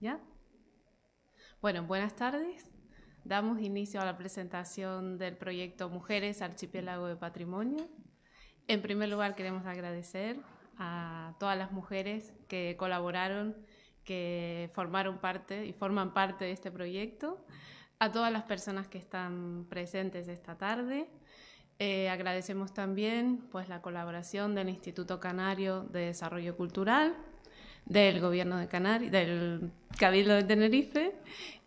¿Ya? Bueno, buenas tardes. Damos inicio a la presentación del proyecto Mujeres Archipiélago de Patrimonio. En primer lugar, queremos agradecer a todas las mujeres que colaboraron, que formaron parte y forman parte de este proyecto, a todas las personas que están presentes esta tarde. Agradecemos también pues, la colaboración del Instituto Canario de Desarrollo Cultural, del Gobierno de Canarias, del Cabildo de Tenerife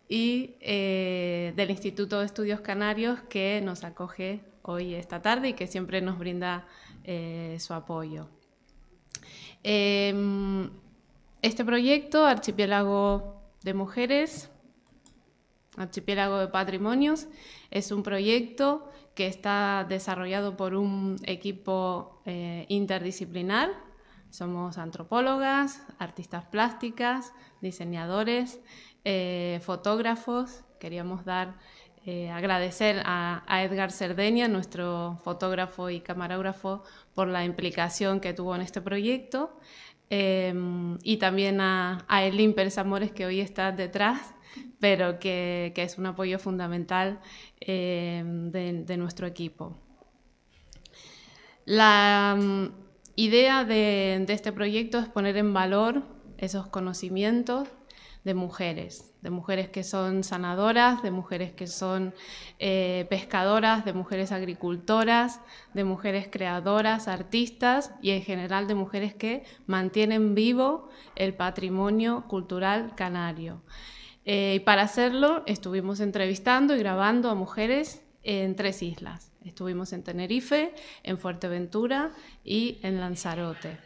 y del Instituto de Estudios Canarios, que nos acoge hoy esta tarde y que siempre nos brinda su apoyo. Este proyecto, Archipiélago de Mujeres, Archipiélago de Patrimonios, es un proyecto que está desarrollado por un equipo interdisciplinar. Somos antropólogas, artistas plásticas, diseñadores, fotógrafos. Queríamos agradecer a Edgar Cerdeña, nuestro fotógrafo y camarógrafo, por la implicación que tuvo en este proyecto, y también a Elín Pérez Amores, que hoy está detrás, pero que es un apoyo fundamental de nuestro equipo. La idea de este proyecto es poner en valor esos conocimientos de mujeres que son sanadoras, de mujeres que son pescadoras, de mujeres agricultoras, de mujeres creadoras, artistas y en general de mujeres que mantienen vivo el patrimonio cultural canario. Y para hacerlo estuvimos entrevistando y grabando a mujeres en 3 islas. Estuvimos en Tenerife, en Fuerteventura y en Lanzarote.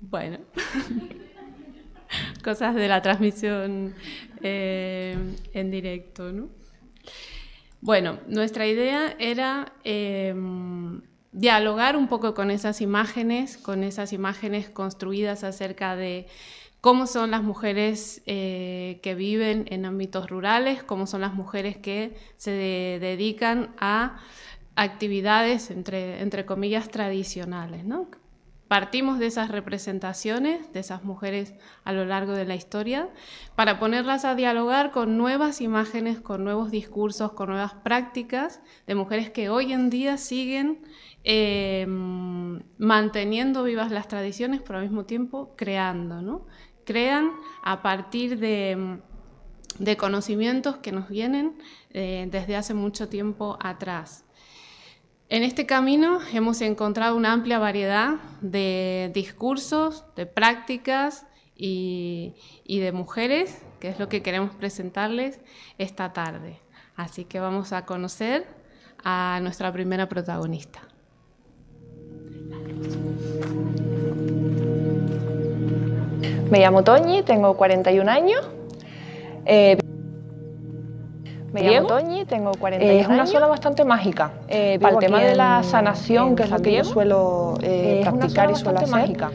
Bueno, cosas de la transmisión en directo, ¿no? Bueno, nuestra idea era dialogar un poco con esas imágenes construidas acerca de cómo son las mujeres que viven en ámbitos rurales, cómo son las mujeres que se dedican a actividades, entre comillas, tradicionales, ¿no? Partimos de esas representaciones de esas mujeres a lo largo de la historia para ponerlas a dialogar con nuevas imágenes, con nuevos discursos, con nuevas prácticas de mujeres que hoy en día siguen manteniendo vivas las tradiciones, pero al mismo tiempo creando, ¿no? Crean a partir de conocimientos que nos vienen desde hace mucho tiempo atrás. En este camino hemos encontrado una amplia variedad de discursos, de prácticas y de mujeres, que es lo que queremos presentarles esta tarde. Así que vamos a conocer a nuestra primera protagonista. Me llamo Toñi, tengo 41 años. Tengo 41 es una años. Zona bastante mágica. Para el tema de la sanación, que es lo que yo suelo practicar y suelo hacer. Mágica.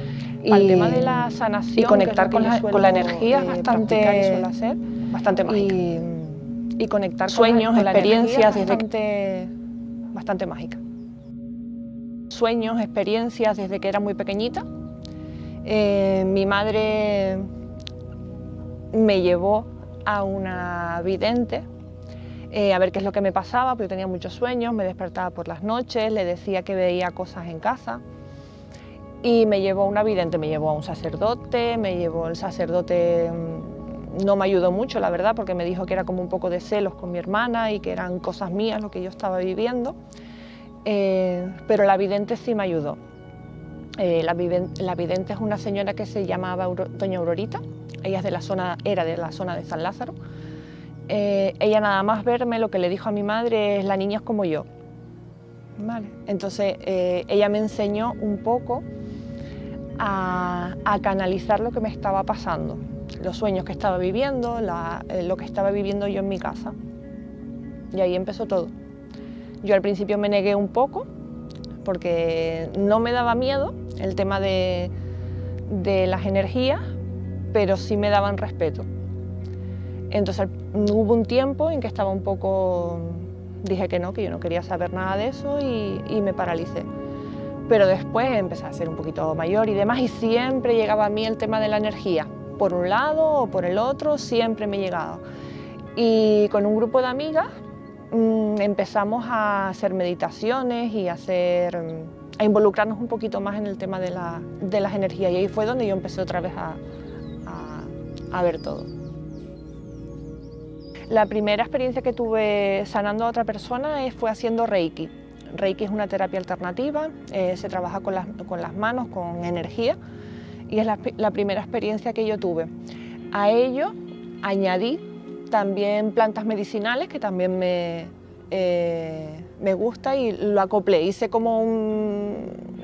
Para el tema de la sanación, y conectar con la energía es bastante mágica. Y conectar sueños, con experiencias, bastante mágica. Sueños, experiencias desde que era muy pequeñita. Mi madre me llevó a una vidente a ver qué es lo que me pasaba, porque yo tenía muchos sueños, me despertaba por las noches, le decía que veía cosas en casa y me llevó a una vidente, me llevó a un sacerdote, el sacerdote no me ayudó mucho, la verdad, porque me dijo que era como un poco de celos con mi hermana y que eran cosas mías lo que yo estaba viviendo, pero la vidente sí me ayudó. La vidente es una señora que se llamaba Doña Aurorita, ella era de la zona de San Lázaro. Ella nada más verme lo que le dijo a mi madre es: la niña es como yo. Vale. Entonces ella me enseñó un poco a canalizar lo que me estaba pasando, los sueños que estaba viviendo, lo que estaba viviendo yo en mi casa. Y ahí empezó todo. Yo al principio me negué un poco porque no me daba miedo el tema de las energías, pero sí me daban respeto. Entonces hubo un tiempo en que estaba un poco, dije que yo no quería saber nada de eso y me paralicé. pero después empecé a ser un poquito mayor y demás, y siempre llegaba a mí el tema de la energía, por un lado o por el otro, siempre me llegaba. Y con un grupo de amigas empezamos a hacer meditaciones y a involucrarnos un poquito más en el tema de las energías, y ahí fue donde yo empecé otra vez a ver todo. La primera experiencia que tuve sanando a otra persona fue haciendo Reiki. Reiki es una terapia alternativa, se trabaja con las manos, con energía, y es la primera experiencia que yo tuve. A ello añadí también plantas medicinales, que también me gusta, y lo acoplé. Hice como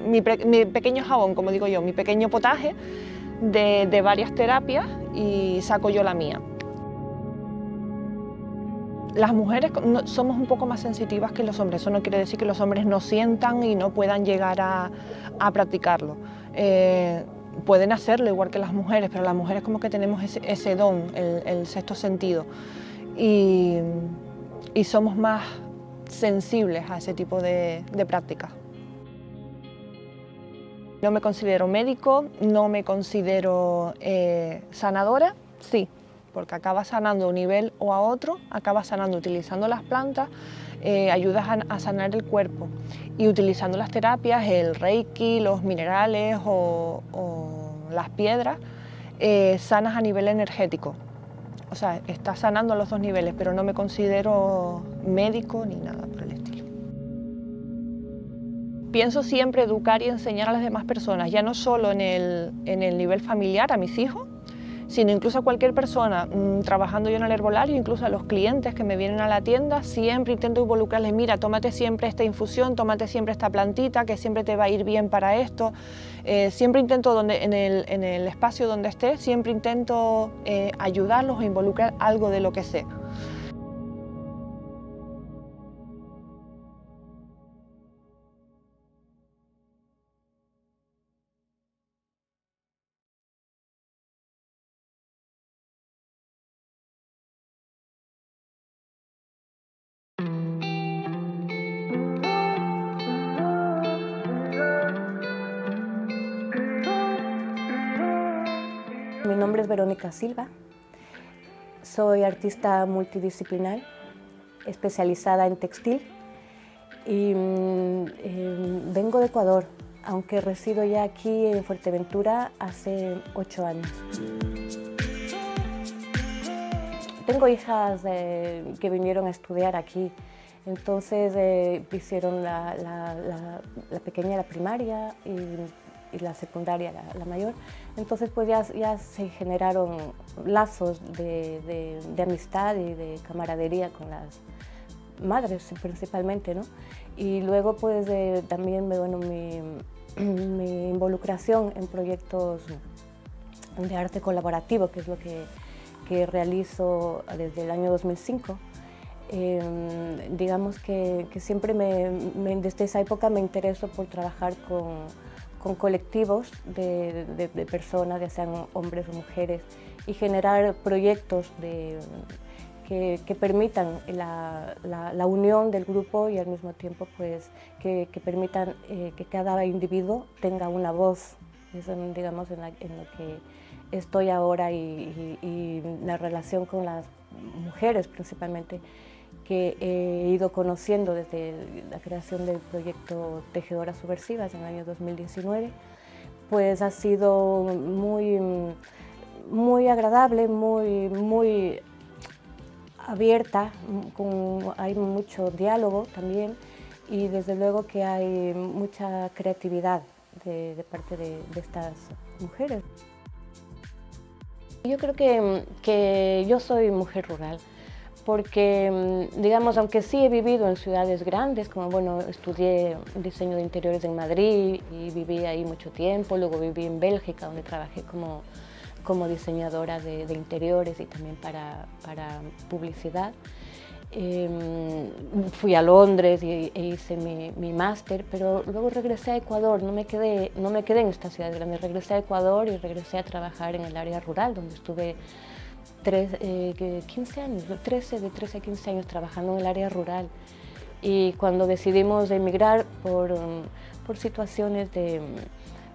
mi pequeño jabón, como digo yo, mi pequeño potaje de varias terapias, y saco yo la mía. Las mujeres somos un poco más sensitivas que los hombres. Eso no quiere decir que los hombres no sientan y no puedan llegar a practicarlo. Pueden hacerlo igual que las mujeres, pero las mujeres como que tenemos ese don, el sexto sentido, y somos más sensibles a ese tipo de prácticas. No me considero médico, no me considero sanadora, sí, porque acabas sanando a un nivel o a otro, acabas sanando utilizando las plantas, ayudas a sanar el cuerpo, y utilizando las terapias, el Reiki, los minerales o las piedras, sanas a nivel energético. O sea, estás sanando a los dos niveles, pero no me considero médico ni nada por el estilo. Pienso siempre educar y enseñar a las demás personas, ya no solo en el nivel familiar, a mis hijos, sino incluso a cualquier persona. Trabajando yo en el herbolario, incluso a los clientes que me vienen a la tienda, siempre intento involucrarles: mira, tómate siempre esta infusión, tómate siempre esta plantita, que siempre te va a ir bien para esto. Siempre intento, en el espacio donde esté, siempre intento ayudarlos a involucrar algo de lo que sé. Mi nombre es Verónica Silva, soy artista multidisciplinar, especializada en textil, y vengo de Ecuador, aunque resido ya aquí en Fuerteventura hace 8 años. Tengo hijas que vinieron a estudiar aquí, entonces hicieron la pequeña la primaria y la secundaria la mayor. Entonces pues ya se generaron lazos de amistad y de camaradería con las madres principalmente, ¿no? Y luego pues también bueno, mi involucración en proyectos de arte colaborativo, que es lo que realizo desde el año 2005. Digamos que siempre desde esa época me intereso por trabajar con colectivos de personas, ya sean hombres o mujeres, y generar proyectos que permitan la unión del grupo, y al mismo tiempo pues, que permitan que cada individuo tenga una voz. Eso, digamos, en lo que estoy ahora, y la relación con las mujeres principalmente, que he ido conociendo desde la creación del proyecto Tejedoras Subversivas en el año 2019, pues ha sido muy agradable, muy abierta, hay mucho diálogo también, y desde luego que hay mucha creatividad de parte de estas mujeres. Yo creo que yo soy mujer rural, porque, digamos, aunque sí he vivido en ciudades grandes, como, bueno, estudié diseño de interiores en Madrid y viví ahí mucho tiempo, luego viví en Bélgica, donde trabajé como diseñadora de interiores y también para publicidad. Fui a Londres e hice mi máster, pero luego regresé a Ecuador, no me quedé en esta ciudad grande, regresé a Ecuador y regresé a trabajar en el área rural, donde estuve 15 años, de 13 a 15 años trabajando en el área rural. Y cuando decidimos emigrar por situaciones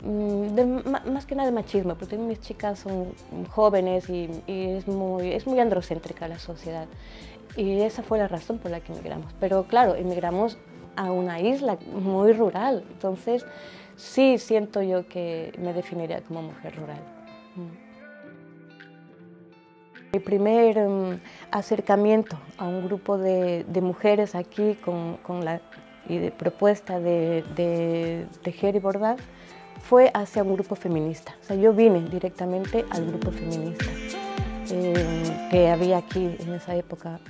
más que nada de machismo, porque mis chicas son jóvenes y es muy androcéntrica la sociedad. Y esa fue la razón por la que emigramos. Pero claro, emigramos a una isla muy rural, entonces sí siento yo que me definiría como mujer rural. Mi primer acercamiento a un grupo de mujeres aquí con la propuesta de tejer y bordar fue hacia un grupo feminista. O sea, yo vine directamente al grupo feminista que había aquí en esa época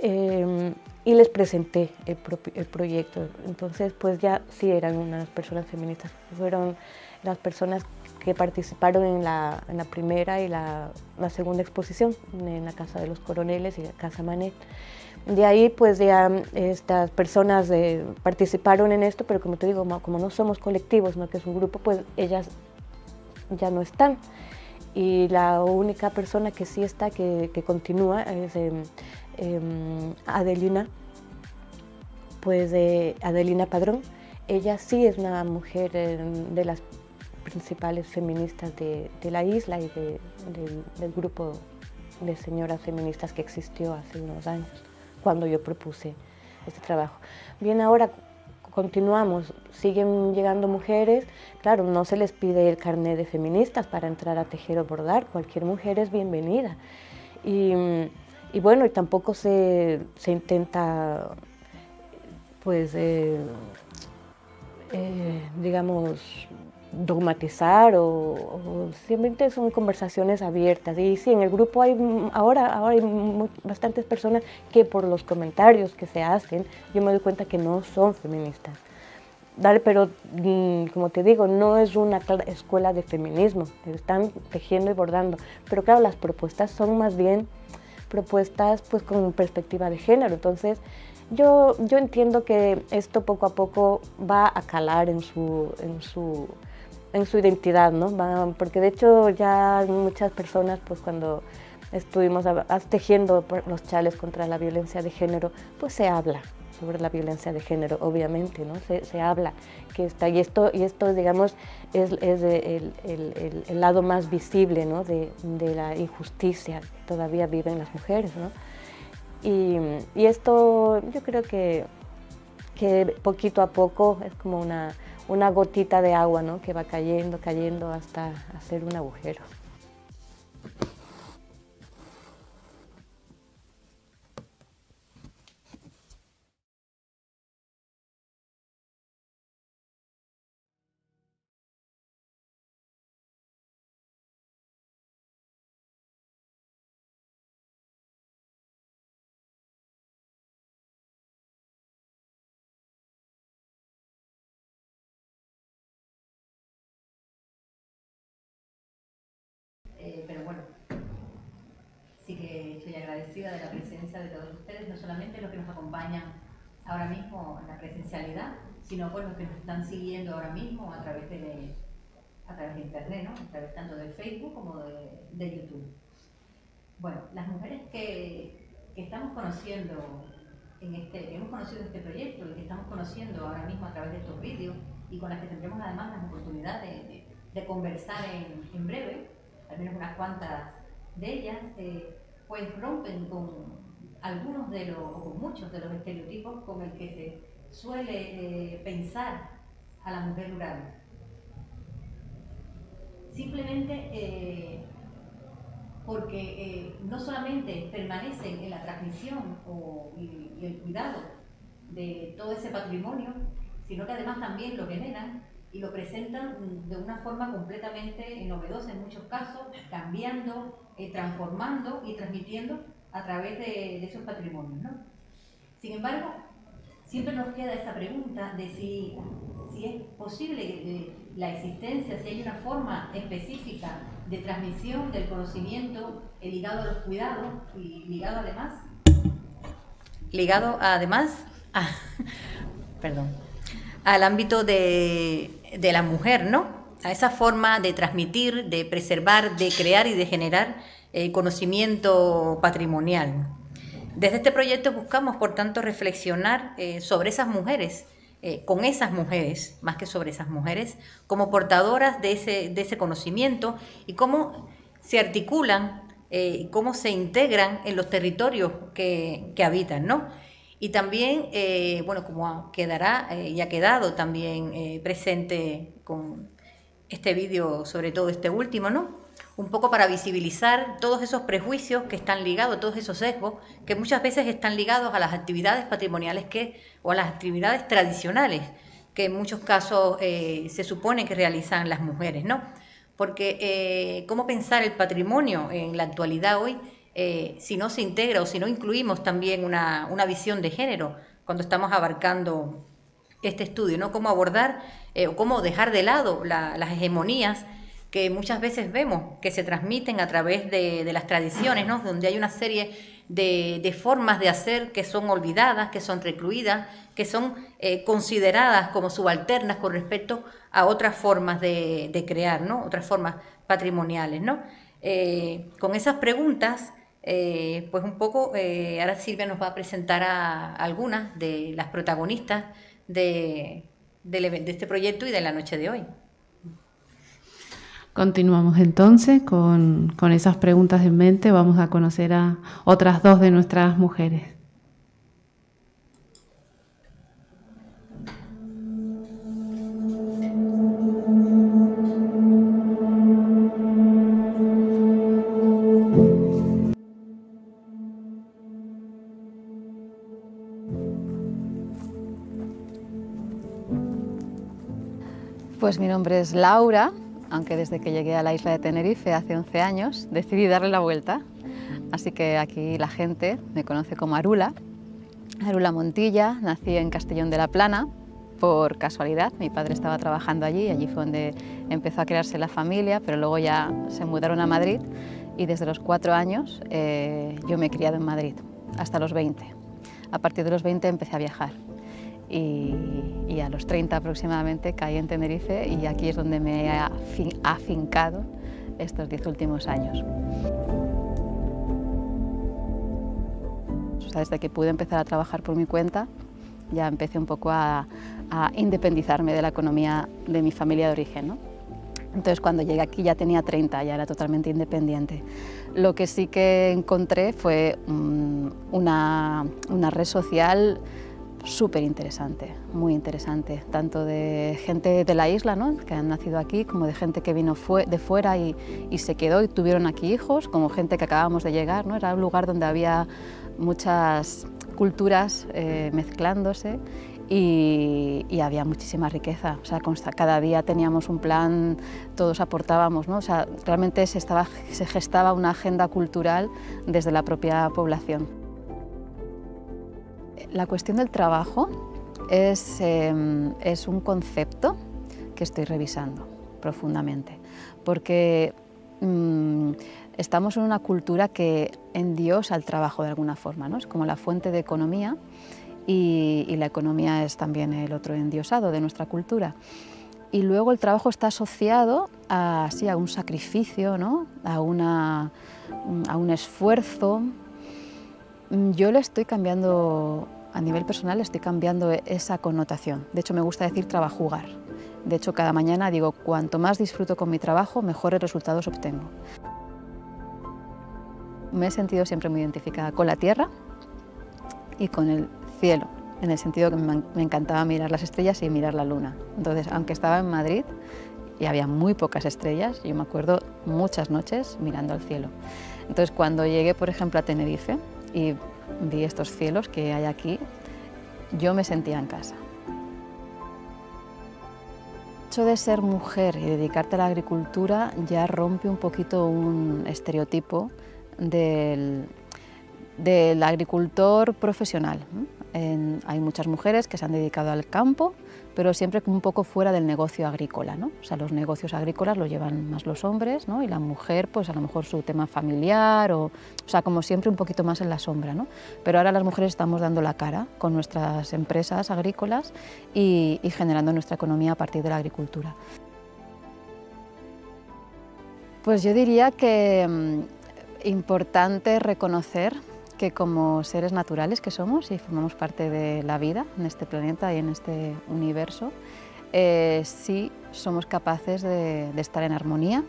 y les presenté el proyecto. Entonces, pues ya sí eran unas personas feministas. Fueron las personas que participaron en la primera y la segunda exposición en la Casa de los Coroneles y la Casa Manet. De ahí pues ya estas personas participaron en esto, pero como te digo, como no somos colectivos, ¿no? Que es un grupo, pues ellas ya no están. Y la única persona que sí está, que continúa, es Adelina, pues Adelina Padrón. Ella sí es una mujer de las principales feministas de la isla y del grupo de señoras feministas que existió hace unos años, cuando yo propuse este trabajo. Bien, ahora continuamos, siguen llegando mujeres, claro, no se les pide el carnet de feministas para entrar a tejer o bordar, cualquier mujer es bienvenida. Y bueno, y tampoco se intenta, pues, digamos, dogmatizar o simplemente son conversaciones abiertas. Y sí, en el grupo ahora hay bastantes personas que por los comentarios que se hacen, yo me doy cuenta que no son feministas. Dale, pero como te digo, no es una escuela de feminismo, están tejiendo y bordando. Pero claro, las propuestas son más bien propuestas pues con perspectiva de género. Entonces, yo entiendo que esto poco a poco va a calar en su identidad, ¿no? Porque de hecho ya muchas personas, pues cuando estuvimos tejiendo los chales contra la violencia de género, pues se habla sobre la violencia de género, obviamente, ¿no? Se habla que está, y esto digamos, es el lado más visible, ¿no? de la injusticia que todavía viven las mujeres, ¿no? Y esto yo creo que poquito a poco es como una gotita de agua, ¿no? Que va cayendo hasta hacer un agujero. Pero bueno, sí que estoy agradecida de la presencia de todos ustedes, no solamente los que nos acompañan ahora mismo en la presencialidad, sino por los que nos están siguiendo ahora mismo a través de internet, ¿no? A través tanto de Facebook como de YouTube. Bueno, las mujeres que estamos conociendo que hemos conocido este proyecto y que estamos conociendo ahora mismo a través de estos vídeos y con las que tendremos además la oportunidad de conversar en breve, al menos unas cuantas de ellas, pues rompen con algunos o con muchos de los estereotipos con el que se suele pensar a la mujer rural. Simplemente porque no solamente permanecen en la transmisión y el cuidado de todo ese patrimonio, sino que además también lo generan y lo presentan de una forma completamente novedosa en muchos casos, cambiando, transformando y transmitiendo a través de esos patrimonios, ¿no? Sin embargo, siempre nos queda esa pregunta de si es posible la existencia, si hay una forma específica de transmisión del conocimiento ligado a los cuidados y ligado además al ámbito de la mujer, ¿no? A esa forma de transmitir, de preservar, de crear y de generar conocimiento patrimonial. Desde este proyecto buscamos, por tanto, reflexionar sobre esas mujeres, con esas mujeres, más que sobre esas mujeres, como portadoras de ese conocimiento y cómo se articulan, cómo se integran en los territorios que habitan, ¿no? Y también, bueno, como quedará y ha quedado también presente con este vídeo, sobre todo este último, ¿no? Un poco para visibilizar todos esos prejuicios que están ligados, todos esos sesgos que muchas veces están ligados a las actividades patrimoniales o a las actividades tradicionales que en muchos casos se supone que realizan las mujeres, ¿no? Porque cómo pensar el patrimonio en la actualidad hoy si no se integra o si no incluimos también una visión de género cuando estamos abarcando este estudio, ¿no? Cómo abordar o cómo dejar de lado las hegemonías que muchas veces vemos que se transmiten a través de las tradiciones, ¿no? Donde hay una serie de formas de hacer que son olvidadas, que son recluidas, que son consideradas como subalternas con respecto a otras formas de crear, ¿no? Otras formas patrimoniales, ¿no? Con esas preguntas, pues un poco, ahora Silvia nos va a presentar a algunas de las protagonistas de este proyecto y de la noche de hoy. Continuamos entonces con esas preguntas en mente. Vamos a conocer a otras dos de nuestras mujeres. Pues mi nombre es Laura, aunque desde que llegué a la isla de Tenerife hace 11 años decidí darle la vuelta. Así que aquí la gente me conoce como Arula. Arula Montilla, nací en Castellón de la Plana por casualidad. Mi padre estaba trabajando allí y allí fue donde empezó a crearse la familia, pero luego ya se mudaron a Madrid y desde los 4 años yo me he criado en Madrid hasta los 20. A partir de los 20 empecé a viajar. Y a los 30 aproximadamente caí en Tenerife y aquí es donde me he afincado estos 10 últimos años. O sea, desde que pude empezar a trabajar por mi cuenta, ya empecé un poco a independizarme de la economía de mi familia de origen, ¿no? Entonces cuando llegué aquí ya tenía 30, ya era totalmente independiente. Lo que sí que encontré fue una red social súper interesante, muy interesante, tanto de gente de la isla, ¿no? Que han nacido aquí, como de gente que vino de fuera y se quedó y tuvieron aquí hijos, como gente que acabamos de llegar, ¿no? Era un lugar donde había muchas culturas mezclándose y había muchísima riqueza. O sea, cada día teníamos un plan, todos aportábamos, ¿no? O sea, realmente se gestaba una agenda cultural desde la propia población. La cuestión del trabajo es un concepto que estoy revisando profundamente, porque estamos en una cultura que endiosa el trabajo de alguna forma, ¿no? Es como la fuente de economía y la economía es también el otro endiosado de nuestra cultura. Y luego el trabajo está asociado a un sacrificio, ¿no? a un esfuerzo. Yo le estoy cambiando, a nivel personal, estoy cambiando esa connotación. De hecho, me gusta decir trabajugar. De hecho, cada mañana digo, cuanto más disfruto con mi trabajo, mejores resultados obtengo. Me he sentido siempre muy identificada con la tierra y con el cielo, en el sentido que me encantaba mirar las estrellas y mirar la luna. Entonces, aunque estaba en Madrid y había muy pocas estrellas, yo me acuerdo muchas noches mirando al cielo. Entonces, cuando llegué, por ejemplo, a Tenerife y vi estos cielos que hay aquí, yo me sentía en casa. El hecho de ser mujer y dedicarte a la agricultura ya rompe un poquito un estereotipo del agricultor profesional. Hay muchas mujeres que se han dedicado al campo, pero siempre un poco fuera del negocio agrícola, ¿no? O sea, los negocios agrícolas los llevan más los hombres, ¿no? Y la mujer, pues a lo mejor su tema familiar, o sea, como siempre un poquito más en la sombra, ¿no? Pero ahora las mujeres estamos dando la cara con nuestras empresas agrícolas y generando nuestra economía a partir de la agricultura. Pues yo diría que importante reconocer que como seres naturales que somos y formamos parte de la vida en este planeta y en este universo, sí somos capaces de estar en armonía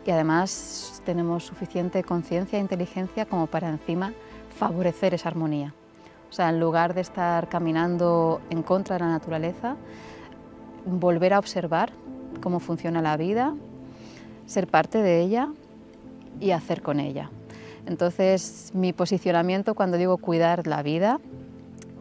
y además tenemos suficiente conciencia e inteligencia como para encima favorecer esa armonía. O sea, en lugar de estar caminando en contra de la naturaleza, volver a observar cómo funciona la vida, ser parte de ella y hacer con ella. Entonces, mi posicionamiento cuando digo cuidar la vida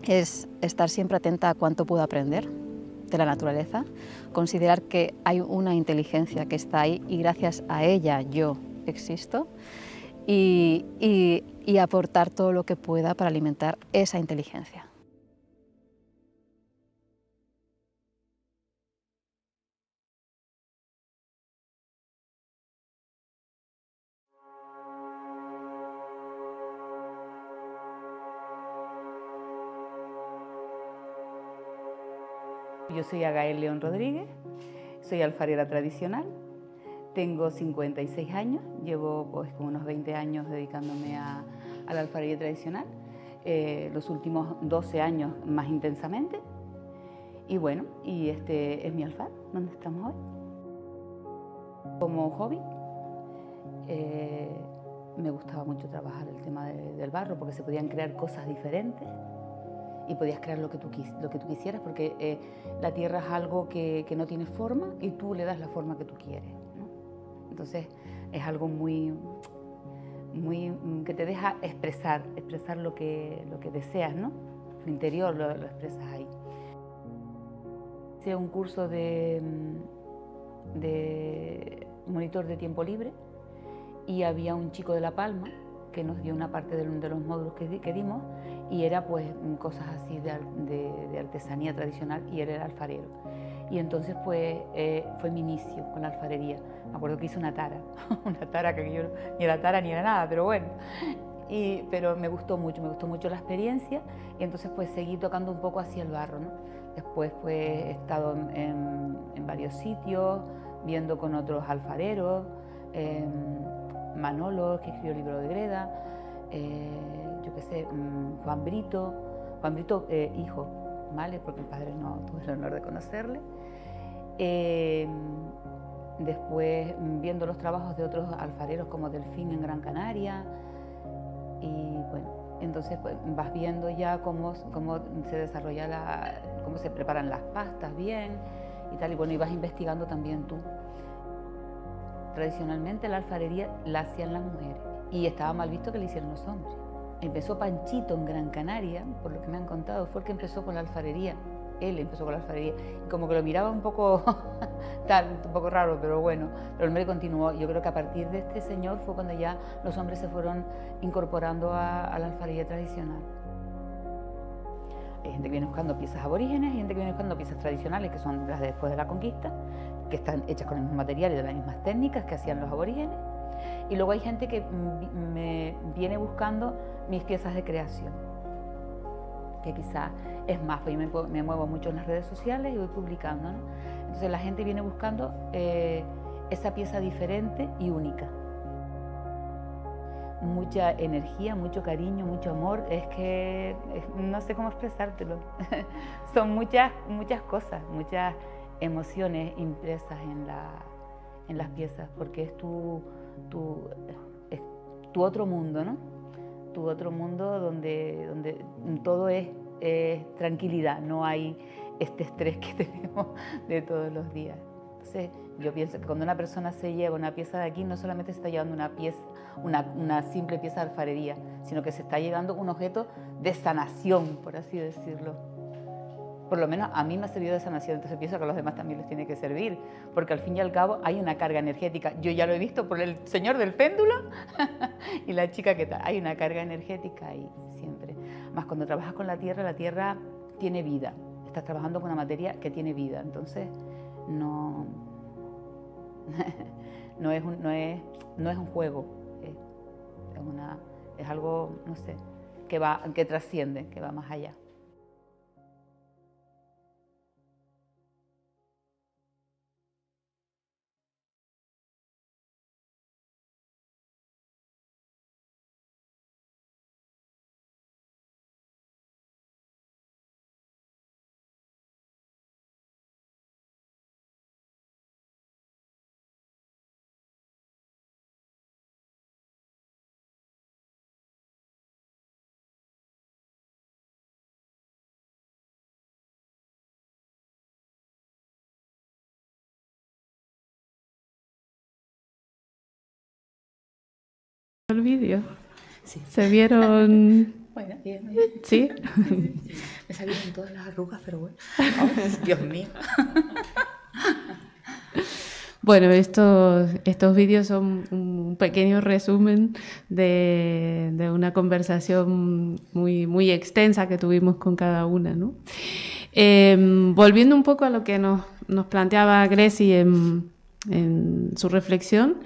es estar siempre atenta a cuánto puedo aprender de la naturaleza, considerar que hay una inteligencia que está ahí y gracias a ella yo existo y aportar todo lo que pueda para alimentar esa inteligencia. Yo soy Agael León Rodríguez, soy alfarera tradicional, tengo 56 años, llevo pues como unos 20 años dedicándome a la alfarería tradicional, los últimos 12 años más intensamente, y bueno, y este es mi alfar, donde estamos hoy. Como hobby, me gustaba mucho trabajar el tema del barro porque se podían crear cosas diferentes y podías crear lo que tú quisieras porque la tierra es algo que no tiene forma y tú le das la forma que tú quieres, ¿no? Entonces es algo muy que te deja expresar lo que deseas, ¿no? El interior lo expresas ahí. Hice un curso de monitor de tiempo libre y había un chico de La Palma que nos dio una parte de los módulos que dimos y era pues cosas así de artesanía tradicional y él era alfarero. Y entonces pues fue mi inicio con la alfarería. Me acuerdo que hice una tara, que yo ni era tara ni era nada, pero bueno. Pero me gustó mucho la experiencia y entonces pues seguí tocando un poco hacia el barro, ¿no? Después pues he estado en varios sitios, viendo con otros alfareros, Manolo, que escribió el libro de Greda, yo qué sé, Juan Brito, hijo, ¿vale? Porque el padre no tuve el honor de conocerle. Después viendo los trabajos de otros alfareros como Delfín en Gran Canaria y bueno, entonces pues, vas viendo ya cómo se desarrolla cómo se preparan las pastas bien y tal, y bueno, y vas investigando también tú. Tradicionalmente la alfarería la hacían las mujeres y estaba mal visto que la hicieran los hombres. Empezó Panchito en Gran Canaria, por lo que me han contado, fue el que empezó con la alfarería. Él empezó con la alfarería y como que lo miraba un poco un poco raro, pero bueno, pero el hombre continuó. Yo creo que a partir de este señor fue cuando ya los hombres se fueron incorporando a la alfarería tradicional. Hay gente que viene buscando piezas aborígenes, hay gente que viene buscando piezas tradicionales, que son las de después de la conquista, que están hechas con los mismos materiales, de las mismas técnicas que hacían los aborígenes. Y luego hay gente que me viene buscando mis piezas de creación, que quizás es más, pues yo me muevo mucho en las redes sociales y voy publicando, ¿no? Entonces la gente viene buscando esa pieza diferente y única. Mucha energía, mucho cariño, mucho amor, es que no sé cómo expresártelo. Son muchas cosas, muchas emociones impresas en las piezas, porque es tu otro mundo, ¿no? Tu otro mundo donde todo es tranquilidad, no hay este estrés que tenemos de todos los días. Entonces, yo pienso que cuando una persona se lleva una pieza de aquí, no solamente se está llevando una simple pieza de alfarería, sino que se está llevando un objeto de sanación, por así decirlo. Por lo menos a mí me ha servido de sanación, entonces pienso que a los demás también les tiene que servir, porque al fin y al cabo hay una carga energética. Yo ya lo he visto por el señor del péndulo y la chica que tal. Hay una carga energética ahí siempre. Más cuando trabajas con la tierra tiene vida. Estás trabajando con una materia que tiene vida, entonces no es un juego, es algo, no sé, que trasciende, que va más allá. el vídeo? Sí. ¿Se vieron? Bueno, bien, bien. ¿Sí? Me salieron todas las arrugas, pero bueno. Ay, Dios mío. Bueno, estos vídeos son un pequeño resumen de una conversación muy extensa que tuvimos con cada una, ¿no? Volviendo un poco a lo que nos planteaba Gracie en su reflexión,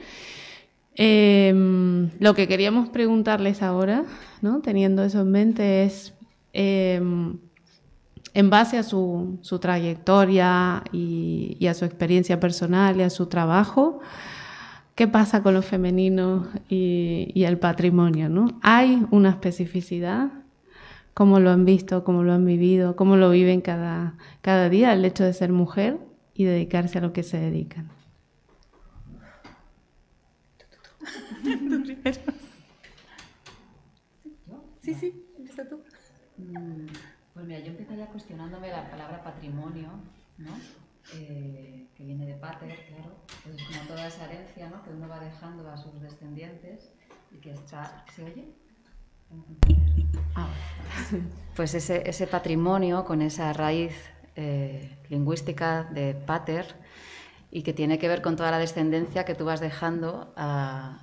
lo que queríamos preguntarles ahora, ¿no? Teniendo eso en mente, es en base a su trayectoria y a su experiencia personal y a su trabajo, ¿qué pasa con lo femenino y el patrimonio, ¿no? ¿Hay una especificidad? ¿Cómo lo han visto, cómo lo han vivido, cómo lo viven cada día el hecho de ser mujer y dedicarse a lo que se dedican? ¿Tú primero? Sí, empieza tú. Pues mira, yo empezaría cuestionándome la palabra patrimonio, ¿no? Que viene de pater, claro, pues es como toda esa herencia, ¿no? Que uno va dejando a sus descendientes y que está... ¿Se oye? Pues ese patrimonio con esa raíz lingüística de pater y que tiene que ver con toda la descendencia que tú vas dejando a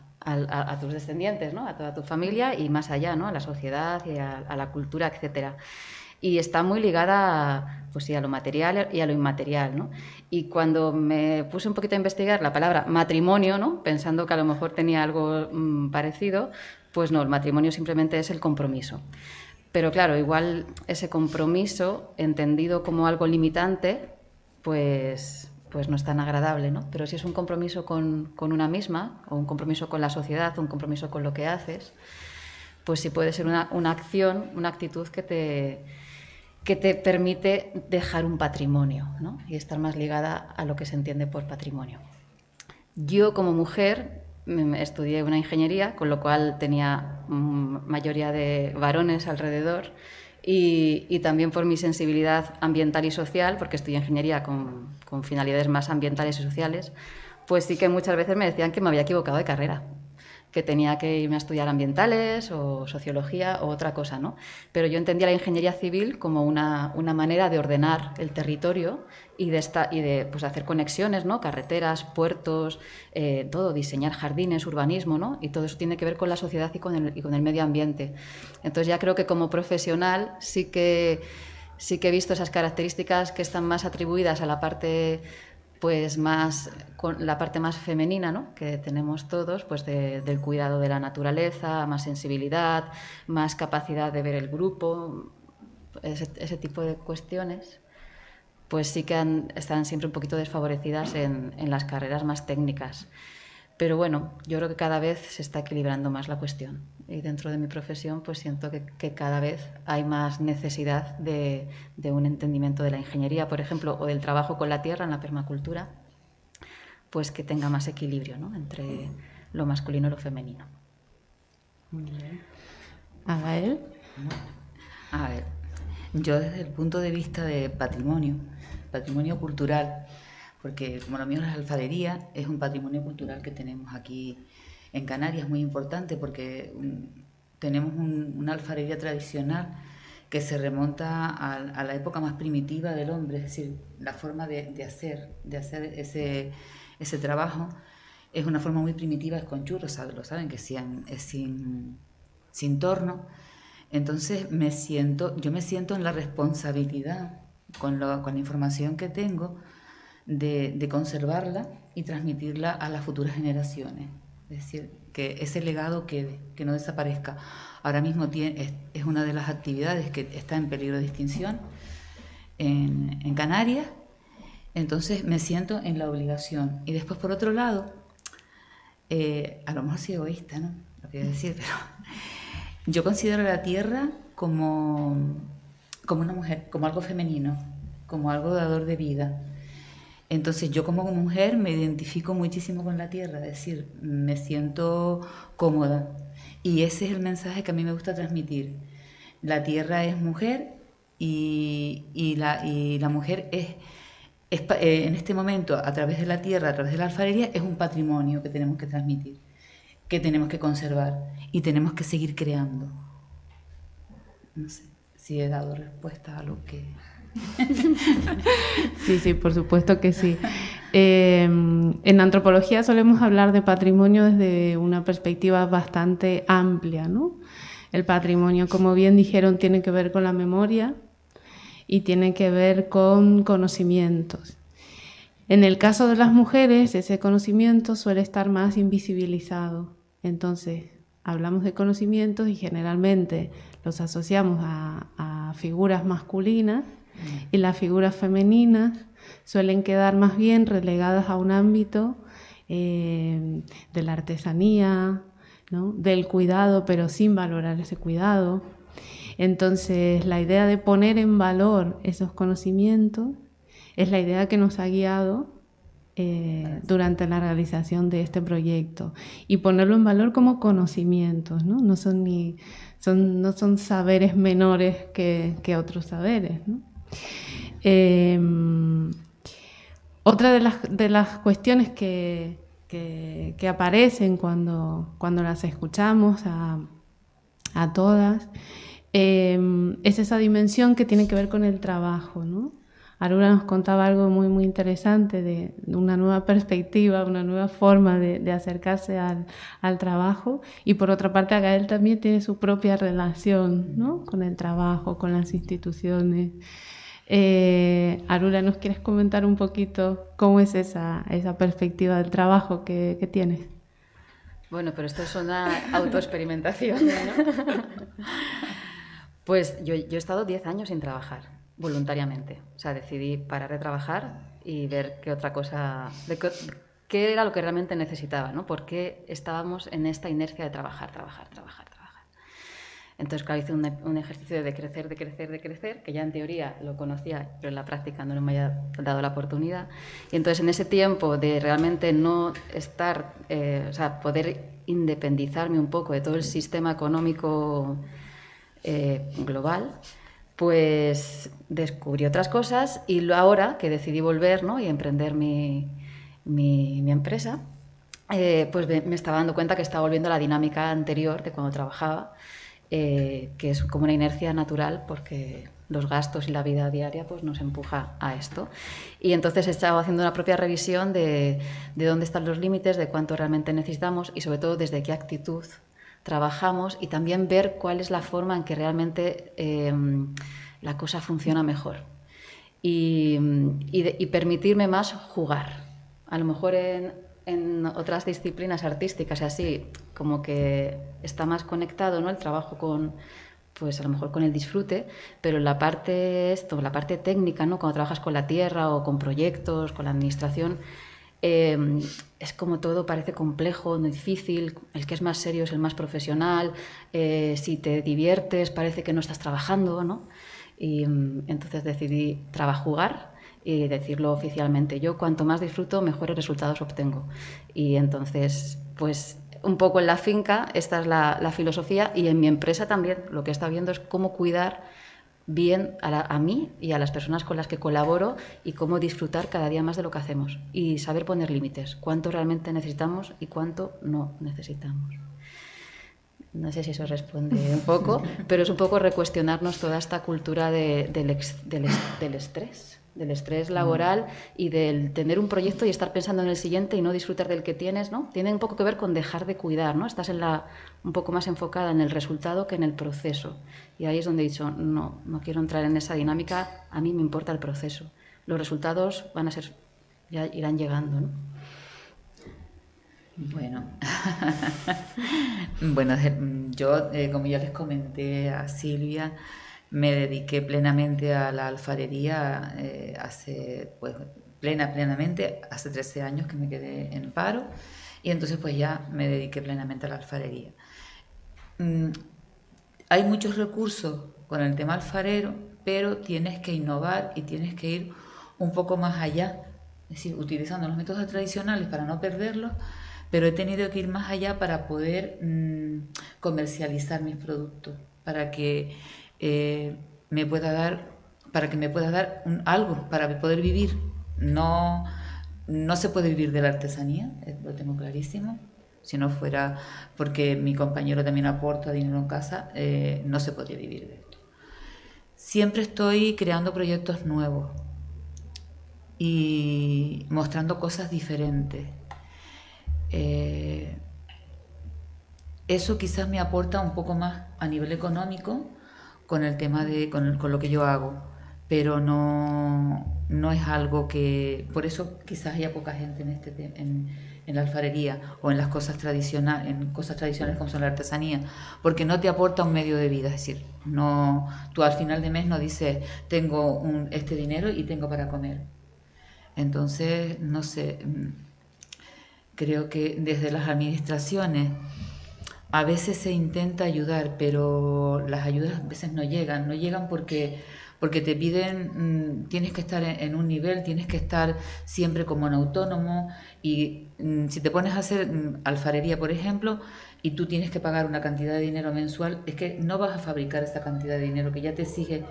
tus descendientes, ¿no? A toda tu familia y más allá, ¿no? A la sociedad y a la cultura, etcétera. Y está muy ligada pues, sí, a lo material y a lo inmaterial, ¿no? Y cuando me puse un poquito a investigar la palabra matrimonio, ¿no? Pensando que a lo mejor tenía algo parecido, pues no, el matrimonio simplemente es el compromiso. Pero claro, igual ese compromiso, entendido como algo limitante, pues no es tan agradable, ¿no? Pero si es un compromiso con una misma, o un compromiso con la sociedad, o un compromiso con lo que haces, pues sí puede ser una acción, una actitud que te permite dejar un patrimonio, ¿no? Y estar más ligada a lo que se entiende por patrimonio. Yo, como mujer, estudié una ingeniería, con lo cual tenía mayoría de varones alrededor, y también por mi sensibilidad ambiental y social, porque estudié ingeniería con finalidades más ambientales y sociales, pues sí que muchas veces me decían que me había equivocado de carrera, que tenía que irme a estudiar ambientales o sociología o otra cosa, ¿no? Pero yo entendía la ingeniería civil como una manera de ordenar el territorio y de pues, hacer conexiones, ¿no? Carreteras, puertos, todo, diseñar jardines, urbanismo, ¿no? Y todo eso tiene que ver con la sociedad y con el medio ambiente. Entonces ya creo que como profesional sí que he visto esas características que están más atribuidas a la parte pues más con la parte más femenina, ¿no? Que tenemos todos, pues del cuidado de la naturaleza, más sensibilidad, más capacidad de ver el grupo, ese tipo de cuestiones, pues sí que están siempre un poquito desfavorecidas en las carreras más técnicas. Pero bueno, yo creo que cada vez se está equilibrando más la cuestión. Y dentro de mi profesión pues siento que cada vez hay más necesidad de un entendimiento de la ingeniería, por ejemplo, o del trabajo con la tierra en la permacultura, pues que tenga más equilibrio, ¿no? Entre lo masculino y lo femenino. Muy bien. ¿Agael? A ver, yo desde el punto de vista de patrimonio cultural, porque como lo mío es la alfarería, es un patrimonio cultural que tenemos aquí en Canarias muy importante, porque tenemos una alfarería tradicional que se remonta a la época más primitiva del hombre, es decir, la forma de hacer ese trabajo es una forma muy primitiva, es con churros, lo saben, que es sin torno. Entonces yo me siento en la responsabilidad con la información que tengo de conservarla y transmitirla a las futuras generaciones. Es decir, que ese legado quede, que no desaparezca. Ahora mismo es una de las actividades que está en peligro de extinción en Canarias, entonces me siento en la obligación. Y después, por otro lado, a lo mejor soy egoísta, ¿no? Lo quiero decir, pero yo considero la tierra como una mujer, como algo femenino, como algo dador de vida. Entonces yo como mujer me identifico muchísimo con la tierra, es decir, me siento cómoda. Y ese es el mensaje que a mí me gusta transmitir. La tierra es mujer y la mujer es en este momento, a través de la tierra, a través de la alfarería, es un patrimonio que tenemos que transmitir. que tenemos que conservar y tenemos que seguir creando. No sé si he dado respuesta a lo que... Sí, sí, por supuesto que sí. En antropología solemos hablar de patrimonio desde una perspectiva bastante amplia, ¿no? El patrimonio, como bien dijeron, tiene que ver con la memoria y tiene que ver con conocimientos. En el caso de las mujeres, ese conocimiento suele estar más invisibilizado. Entonces, hablamos de conocimientos y generalmente los asociamos a figuras masculinas, y las figuras femeninas suelen quedar más bien relegadas a un ámbito de la artesanía, ¿no? Del cuidado, pero sin valorar ese cuidado. Entonces, la idea de poner en valor esos conocimientos es la idea que nos ha guiado durante la realización de este proyecto, y ponerlo en valor como conocimientos, ¿no? No son saberes menores que otros saberes, ¿no? Otra de las cuestiones que aparecen cuando las escuchamos a todas es esa dimensión que tiene que ver con el trabajo, ¿no? Arura nos contaba algo muy, muy interesante de una nueva perspectiva, una nueva forma de acercarse al trabajo, y por otra parte Gael también tiene su propia relación, ¿no? Con el trabajo, con las instituciones. Arura, ¿nos quieres comentar un poquito cómo es esa perspectiva del trabajo que tienes? Bueno, pero esto es una autoexperimentación, ¿no? Pues yo he estado 10 años sin trabajar, voluntariamente. O sea, decidí parar de trabajar y ver qué otra cosa, qué era lo que realmente necesitaba, ¿no? ¿Por qué estábamos en esta inercia de trabajar? Entonces, claro, hice un ejercicio de crecer, que ya en teoría lo conocía, pero en la práctica no me había dado la oportunidad. Y entonces, en ese tiempo de realmente no estar, o sea, poder independizarme un poco de todo el sistema económico global, pues descubrí otras cosas, y ahora que decidí volver, ¿no? Y emprender mi empresa, pues me estaba dando cuenta que estaba volviendo a la dinámica anterior de cuando trabajaba, que es como una inercia natural porque los gastos y la vida diaria pues nos empuja a esto. Y entonces he estado haciendo una propia revisión de dónde están los límites, de cuánto realmente necesitamos y sobre todo desde qué actitud trabajamos, y también ver cuál es la forma en que realmente la cosa funciona mejor, y permitirme más jugar. A lo mejor en otras disciplinas artísticas así, como que está más conectado, ¿no? El trabajo con, pues a lo mejor con el disfrute, pero la parte técnica, ¿no? Cuando trabajas con la tierra o con proyectos, con la administración, es como todo parece complejo, muy difícil. El que es más serio es el más profesional. Si te diviertes parece que no estás trabajando, ¿no? Y entonces decidí jugar y decirlo oficialmente. Yo cuanto más disfruto, mejores resultados obtengo. Y entonces, pues un poco en la finca, esta es la filosofía, y en mi empresa también lo que he estado viendo es cómo cuidar bien a mí y a las personas con las que colaboro, y cómo disfrutar cada día más de lo que hacemos y saber poner límites, cuánto realmente necesitamos y cuánto no necesitamos. No sé si eso responde un poco, pero es un poco recuestionarnos toda esta cultura del estrés laboral y del tener un proyecto y estar pensando en el siguiente y no disfrutar del que tienes, ¿no? Tiene un poco que ver con dejar de cuidar, ¿no? Estás un poco más enfocada en el resultado que en el proceso. Y ahí es donde he dicho, no quiero entrar en esa dinámica, a mí me importa el proceso. Los resultados ya irán llegando, ¿no? Bueno, yo, como ya les comenté a Silvia, me dediqué plenamente a la alfarería plenamente hace 13 años que me quedé en paro, y entonces pues ya me dediqué plenamente a la alfarería. Hay muchos recursos con el tema alfarero, pero tienes que innovar y tienes que ir un poco más allá, es decir, utilizando los métodos tradicionales para no perderlos, pero he tenido que ir más allá para poder comercializar mis productos, para que me pueda dar algo para poder vivir. No se puede vivir de la artesanía, lo tengo clarísimo, Si no fuera porque mi compañero también aporta dinero en casa, no se podría vivir de esto. Siempre estoy creando proyectos nuevos y mostrando cosas diferentes. Eso quizás me aporta un poco más a nivel económico con el tema con lo que yo hago, pero no es algo que... Por eso quizás haya poca gente en la alfarería o en las cosas tradicionales, como son la artesanía, porque no te aporta un medio de vida. Es decir, no, tú al final de mes no dices tengo este dinero y tengo para comer. Entonces, no sé, creo que desde las administraciones a veces se intenta ayudar, pero las ayudas a veces no llegan porque te piden, tienes que estar en un nivel, tienes que estar siempre como un autónomo, y si te pones a hacer alfarería, por ejemplo, y tú tienes que pagar una cantidad de dinero mensual, es que no vas a fabricar esa cantidad de dinero que ya te exige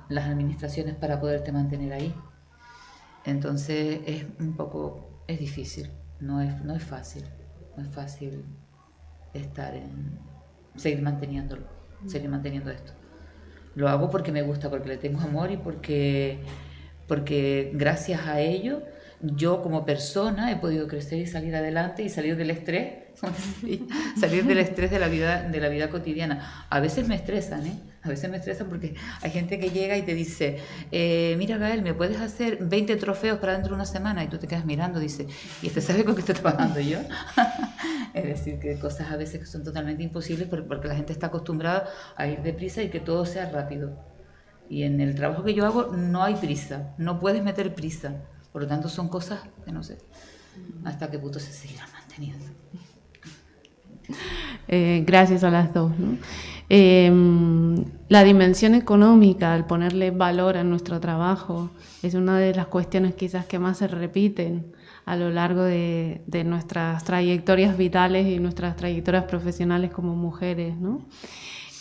las administraciones para poderte mantener ahí. Entonces es difícil, no es fácil seguir manteniendo esto. Lo hago porque me gusta, porque le tengo amor y porque gracias a ello yo como persona he podido crecer y salir adelante y salir del estrés, salir del estrés de la vida cotidiana. A veces me estresan, a veces me estresan porque hay gente que llega y te dice, mira Gael, ¿me puedes hacer 20 trofeos para dentro de una semana? Y tú te quedas mirando, dice, ¿y este sabe con qué estoy trabajando yo? Es decir, que cosas a veces que son totalmente imposibles porque la gente está acostumbrada a ir deprisa y que todo sea rápido. Y en el trabajo que yo hago no hay prisa, no puedes meter prisa. Por lo tanto, son cosas que no sé hasta qué punto se seguirán manteniendo. Gracias a las dos, ¿no? La dimensión económica, el ponerle valor a nuestro trabajo, es una de las cuestiones quizás que más se repiten a lo largo de nuestras trayectorias vitales y nuestras trayectorias profesionales como mujeres, ¿no?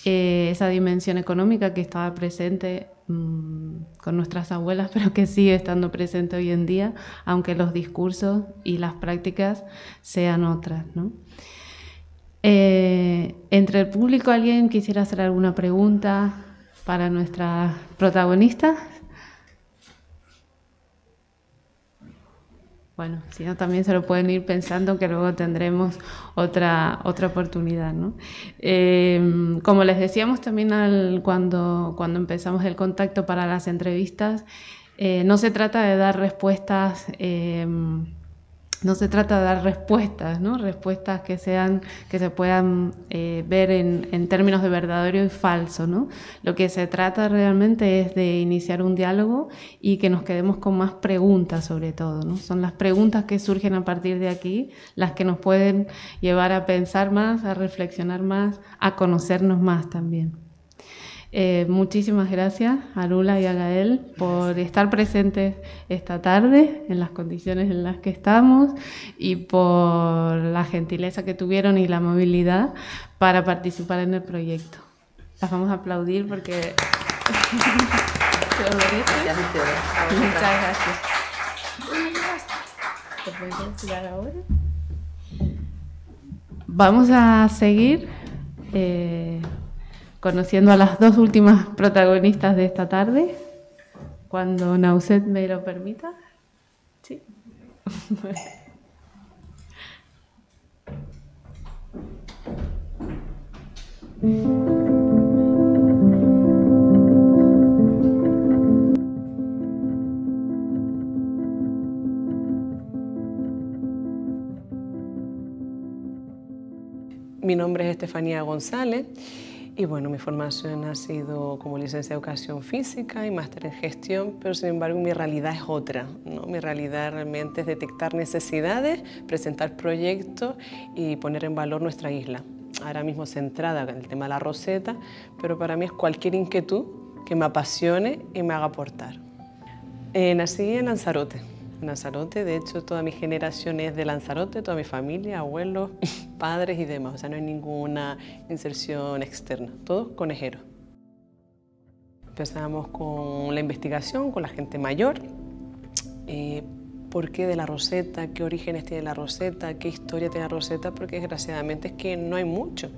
Esa dimensión económica que estaba presente con nuestras abuelas, pero que sigue estando presente hoy en día, aunque los discursos y las prácticas sean otras, ¿no? Entre el público, ¿alguien quisiera hacer alguna pregunta para nuestra protagonista? Bueno, si no, también se lo pueden ir pensando, que luego tendremos otra oportunidad, ¿no? Como les decíamos también cuando empezamos el contacto para las entrevistas, no se trata de dar respuestas, ¿no? Respuestas que se puedan ver en términos de verdadero y falso, ¿no? Lo que se trata realmente es de iniciar un diálogo y que nos quedemos con más preguntas, sobre todo, ¿no? Son las preguntas que surgen a partir de aquí las que nos pueden llevar a pensar más, a reflexionar más, a conocernos más también. Muchísimas gracias a Lula y a Gael por estar presentes esta tarde en las condiciones en las que estamos y por la gentileza que tuvieron y la movilidad para participar en el proyecto. Las vamos a aplaudir porque se lo merecen. Muchas gracias. ¿Te puedes retirar ahora? Vamos a seguir conociendo a las dos últimas protagonistas de esta tarde, cuando Nauset me lo permita. Sí. Mi nombre es Estefanía González. Y bueno, mi formación ha sido como licencia de Educación Física y máster en Gestión, pero sin embargo mi realidad es otra, ¿no? Mi realidad realmente es detectar necesidades, presentar proyectos y poner en valor nuestra isla. Ahora mismo centrada en el tema de la roseta, pero para mí es cualquier inquietud que me apasione y me haga aportar. Nací en Lanzarote. De hecho toda mi generación es de Lanzarote, toda mi familia, abuelos, padres y demás, o sea, no hay ninguna inserción externa, todos conejeros. Empezamos con la investigación, con la gente mayor, porqué de la roseta, qué orígenes tiene la roseta, qué historia tiene la roseta, porque desgraciadamente es que no hay mucho.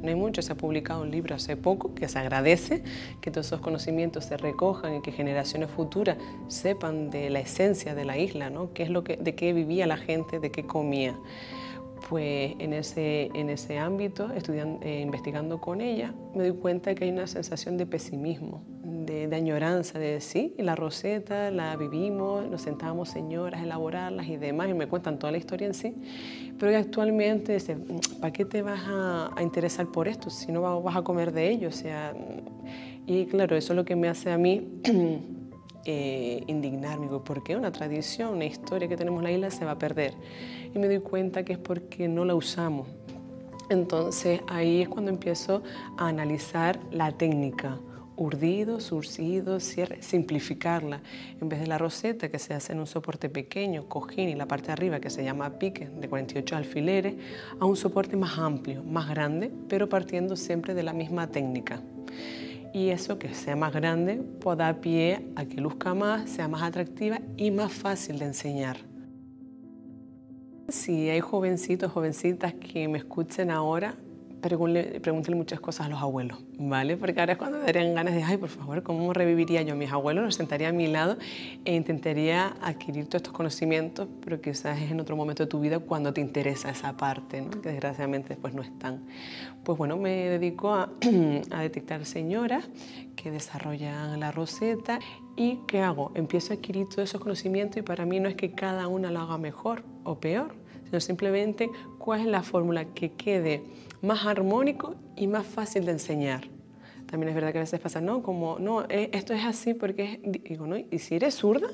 No hay mucho, se ha publicado un libro hace poco que se agradece que todos esos conocimientos se recojan y que generaciones futuras sepan de la esencia de la isla, ¿no? ¿Qué es de qué vivía la gente, de qué comía? Pues en ese ámbito, investigando con ella, me doy cuenta que hay una sensación de pesimismo, de añoranza, de sí, la roseta la vivimos, nos sentábamos señoras a elaborarlas y demás, y me cuentan toda la historia en sí, pero que actualmente dice, ¿para qué te vas a interesar por esto si no vas a comer de ello? O sea, y claro, eso es lo que me hace a mí indignarme, digo, ¿por qué una tradición, una historia que tenemos en la isla se va a perder? Y me doy cuenta que es porque no la usamos. Entonces ahí es cuando empiezo a analizar la técnica, urdido, surcido, cierre, simplificarla. En vez de la roseta que se hace en un soporte pequeño, cojín, y la parte de arriba que se llama pique, de 48 alfileres, a un soporte más amplio, más grande, pero partiendo siempre de la misma técnica. Y eso, que sea más grande, pues da pie a que luzca más, sea más atractiva y más fácil de enseñar. Si hay jovencitos, jovencitas que me escuchen ahora, pregúntenle muchas cosas a los abuelos, ¿vale? Porque ahora es cuando me darían ganas de, ay, por favor, ¿cómo reviviría yo a mis abuelos? Los sentaría a mi lado e intentaría adquirir todos estos conocimientos, pero quizás es en otro momento de tu vida cuando te interesa esa parte, ¿no? Que desgraciadamente después no están. Pues bueno, me dedico a detectar señoras que desarrollan la roseta y ¿qué hago? Empiezo a adquirir todos esos conocimientos y para mí no es que cada una lo haga mejor o peor, sino simplemente cuál es la fórmula que quede más armónico y más fácil de enseñar. También es verdad que a veces pasa, no, como, no, esto es así porque es, digo, ¿no? ¿Y si eres zurda?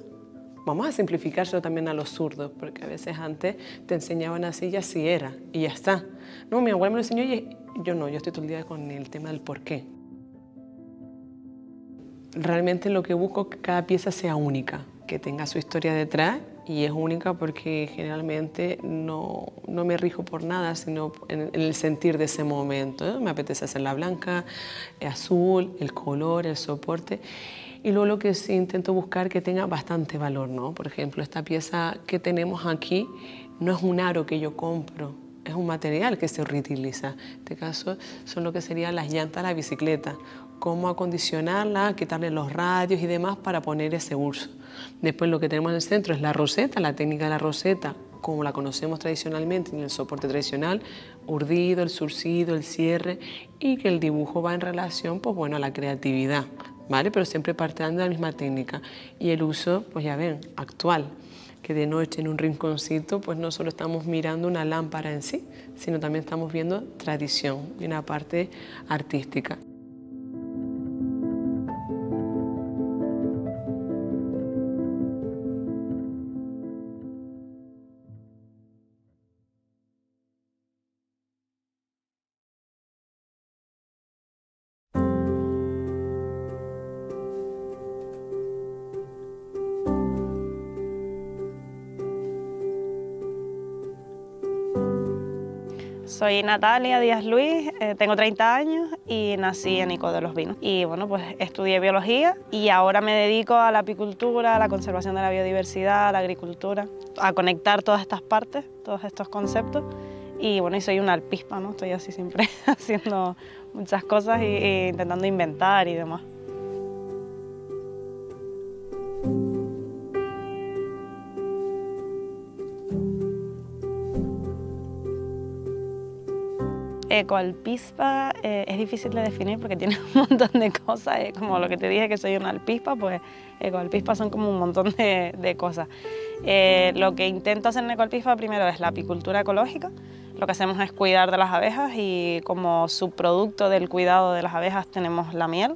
Vamos a simplificárselo también a los zurdos, porque a veces antes te enseñaban así y así era, y ya está. No, mi abuela me lo enseñó y yo no, yo estoy todo el día con el tema del por qué. Realmente lo que busco es que cada pieza sea única, que tenga su historia detrás, y es única porque generalmente no me rijo por nada, sino en el sentir de ese momento, ¿eh? Me apetece hacerla blanca, azul, el color, el soporte. Y luego lo que sí intento buscar que tenga bastante valor, ¿no? Por ejemplo, esta pieza que tenemos aquí no es un aro que yo compro, es un material que se reutiliza. En este caso son lo que serían las llantas de la bicicleta, cómo acondicionarla, quitarle los radios y demás para poner ese uso. Después lo que tenemos en el centro es la roseta, la técnica de la roseta, como la conocemos tradicionalmente en el soporte tradicional, urdido, el surcido, el cierre, y que el dibujo va en relación, pues bueno, a la creatividad, ¿vale? Pero siempre partiendo de la misma técnica. Y el uso, pues ya ven, actual, que de noche en un rinconcito, pues no solo estamos mirando una lámpara en sí, sino también estamos viendo tradición y una parte artística. Soy Natalia Díaz Luis, tengo 30 años y nací en Ico de los Vinos. Y bueno, pues estudié biología y ahora me dedico a la apicultura, a la conservación de la biodiversidad, a la agricultura, a conectar todas estas partes, todos estos conceptos. Y bueno, y soy una alpispa, ¿no? Estoy así siempre haciendo muchas cosas e intentando inventar y demás. Ecoalpispa es difícil de definir porque tiene un montón de cosas, como lo que te dije que soy una alpispa, pues ecoalpispa son como un montón de cosas. Lo que intento hacer en ecoalpispa primero es la apicultura ecológica. Lo que hacemos es cuidar de las abejas y como subproducto del cuidado de las abejas tenemos la miel.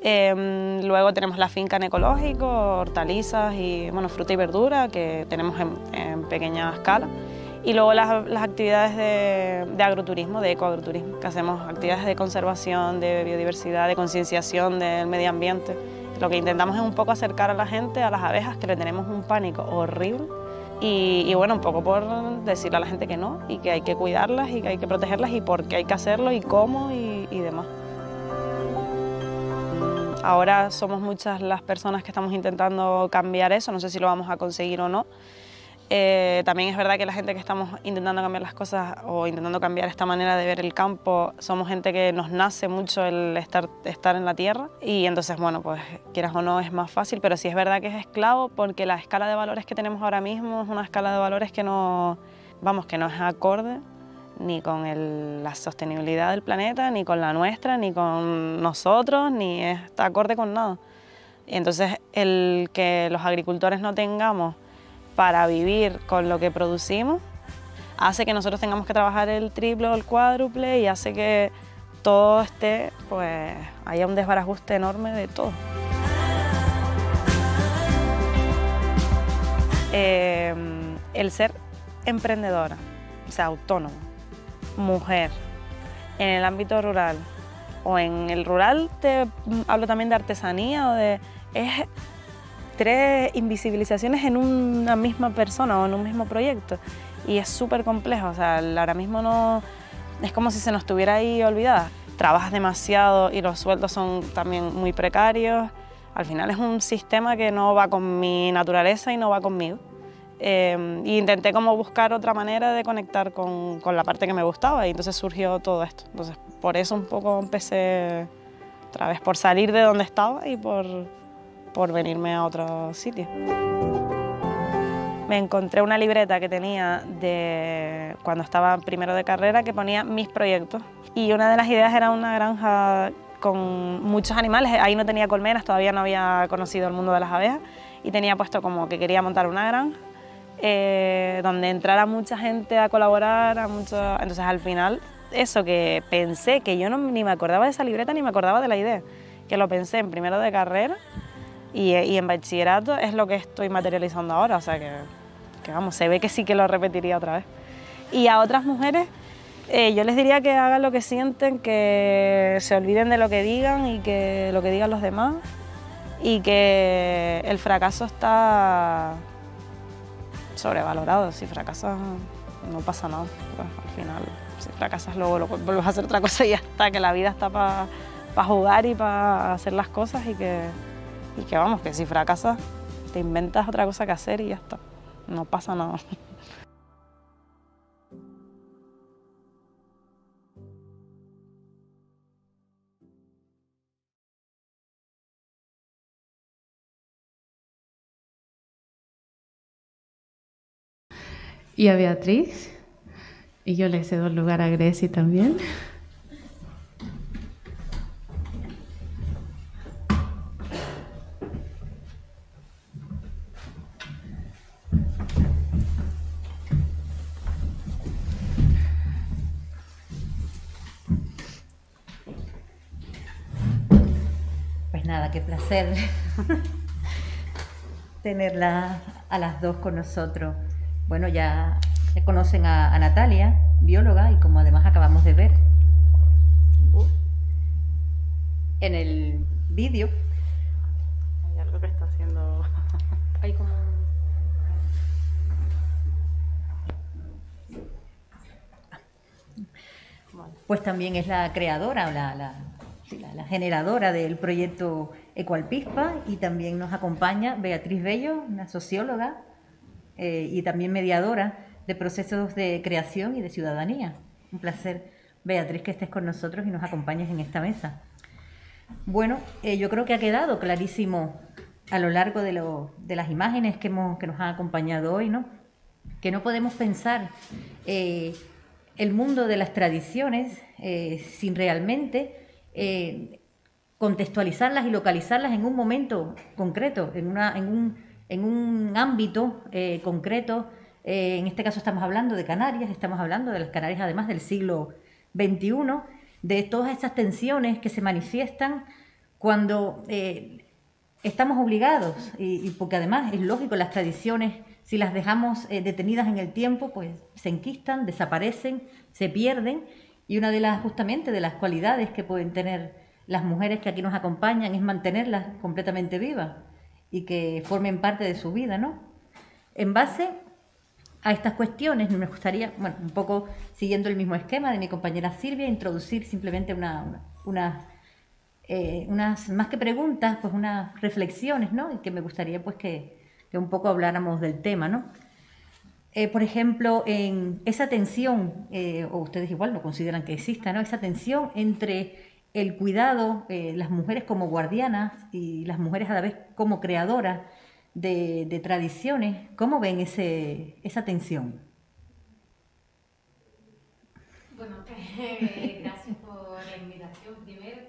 Luego tenemos la finca en ecológico, hortalizas y bueno, fruta y verdura que tenemos en pequeña escala. Y luego las actividades de agroturismo, de ecoagroturismo, que hacemos actividades de conservación, de biodiversidad, de concienciación del medio ambiente. Lo que intentamos es un poco acercar a la gente, a las abejas, que le tenemos un pánico horrible. Y bueno, un poco por decirle a la gente que no, y que hay que cuidarlas, y que hay que protegerlas, y por qué hay que hacerlo, y cómo, y demás. Ahora somos muchas las personas que estamos intentando cambiar eso, no sé si lo vamos a conseguir o no. También es verdad que la gente que estamos intentando cambiar las cosas o intentando cambiar esta manera de ver el campo, somos gente que nos nace mucho el estar en la tierra y entonces, bueno, pues quieras o no es más fácil, pero sí es verdad que es esclavo porque la escala de valores que tenemos ahora mismo es una escala de valores que no, vamos, que no es acorde ni con la sostenibilidad del planeta, ni con la nuestra, ni con nosotros, ni está acorde con nada. Y entonces el que los agricultores no tengamos para vivir con lo que producimos hace que nosotros tengamos que trabajar el triple o el cuádruple y hace que todo esté, pues haya un desbarajuste enorme de todo. El ser emprendedora, o sea, autónoma, mujer, en el ámbito rural o en el rural, te hablo también de artesanía o de... es 3 invisibilizaciones en una misma persona o en un mismo proyecto y es súper complejo, o sea, ahora mismo no... es como si se nos estuviera ahí olvidada. Trabajas demasiado y los sueldos son también muy precarios. Al final es un sistema que no va con mi naturaleza y no va conmigo. Y intenté como buscar otra manera de conectar con la parte que me gustaba y entonces surgió todo esto. Entonces por eso un poco empecé otra vez, por salir de donde estaba y por venirme a otro sitio. Me encontré una libreta que tenía de cuando estaba primero de carrera que ponía mis proyectos y una de las ideas era una granja con muchos animales. Ahí no tenía colmenas, todavía no había conocido el mundo de las abejas y tenía puesto como que quería montar una granja donde entrara mucha gente a colaborar, entonces al final eso que pensé, que yo ni me acordaba de esa libreta ni me acordaba de la idea, que lo pensé en primero de carrera y en bachillerato es lo que estoy materializando ahora, o sea que vamos, se ve que sí que lo repetiría otra vez. Y a otras mujeres yo les diría que hagan lo que sienten, que se olviden de lo que digan y que lo que digan los demás y que el fracaso está sobrevalorado. Si fracasas no pasa nada, pues, al final si fracasas luego vuelves a hacer otra cosa y ya está, que la vida está para jugar y para hacer las cosas y que vamos, que si fracasas te inventas otra cosa que hacer y ya está, no pasa nada. Y a Beatriz, y yo le cedo el lugar a Grecia también. Pues nada, qué placer tenerla a las dos con nosotros. Bueno, ya conocen a Natalia, bióloga, y como además acabamos de ver en el vídeo. Hay algo que está haciendo... Hay como... Pues también es la creadora, la generadora del proyecto Ecoalpispa, y también nos acompaña Beatriz Bello, una socióloga y también mediadora de procesos de creación y de ciudadanía. Un placer, Beatriz, que estés con nosotros y nos acompañes en esta mesa. Bueno, yo creo que ha quedado clarísimo a lo largo de las imágenes que nos han acompañado hoy, ¿no? Que no podemos pensar el mundo de las tradiciones sin realmente contextualizarlas y localizarlas en un momento concreto, en un ámbito concreto. En este caso estamos hablando de Canarias, estamos hablando de las Canarias además del siglo XXI, de todas esas tensiones que se manifiestan cuando estamos obligados, y porque además es lógico, las tradiciones, si las dejamos detenidas en el tiempo, pues se enquistan, desaparecen, se pierden, y una de las, justamente, de las cualidades que pueden tener las mujeres que aquí nos acompañan es mantenerlas completamente vivas y que formen parte de su vida, ¿no? En base a estas cuestiones me gustaría, bueno, un poco siguiendo el mismo esquema de mi compañera Silvia, introducir simplemente unas unas, más que preguntas, pues unas reflexiones, ¿no? Y que me gustaría pues que un poco habláramos del tema, ¿no? Por ejemplo, en esa tensión, o ustedes igual lo consideran que exista, ¿no? Esa tensión entre el cuidado, las mujeres como guardianas y las mujeres a la vez como creadoras de tradiciones. ¿Cómo ven esa tensión? Bueno, gracias por la invitación primero.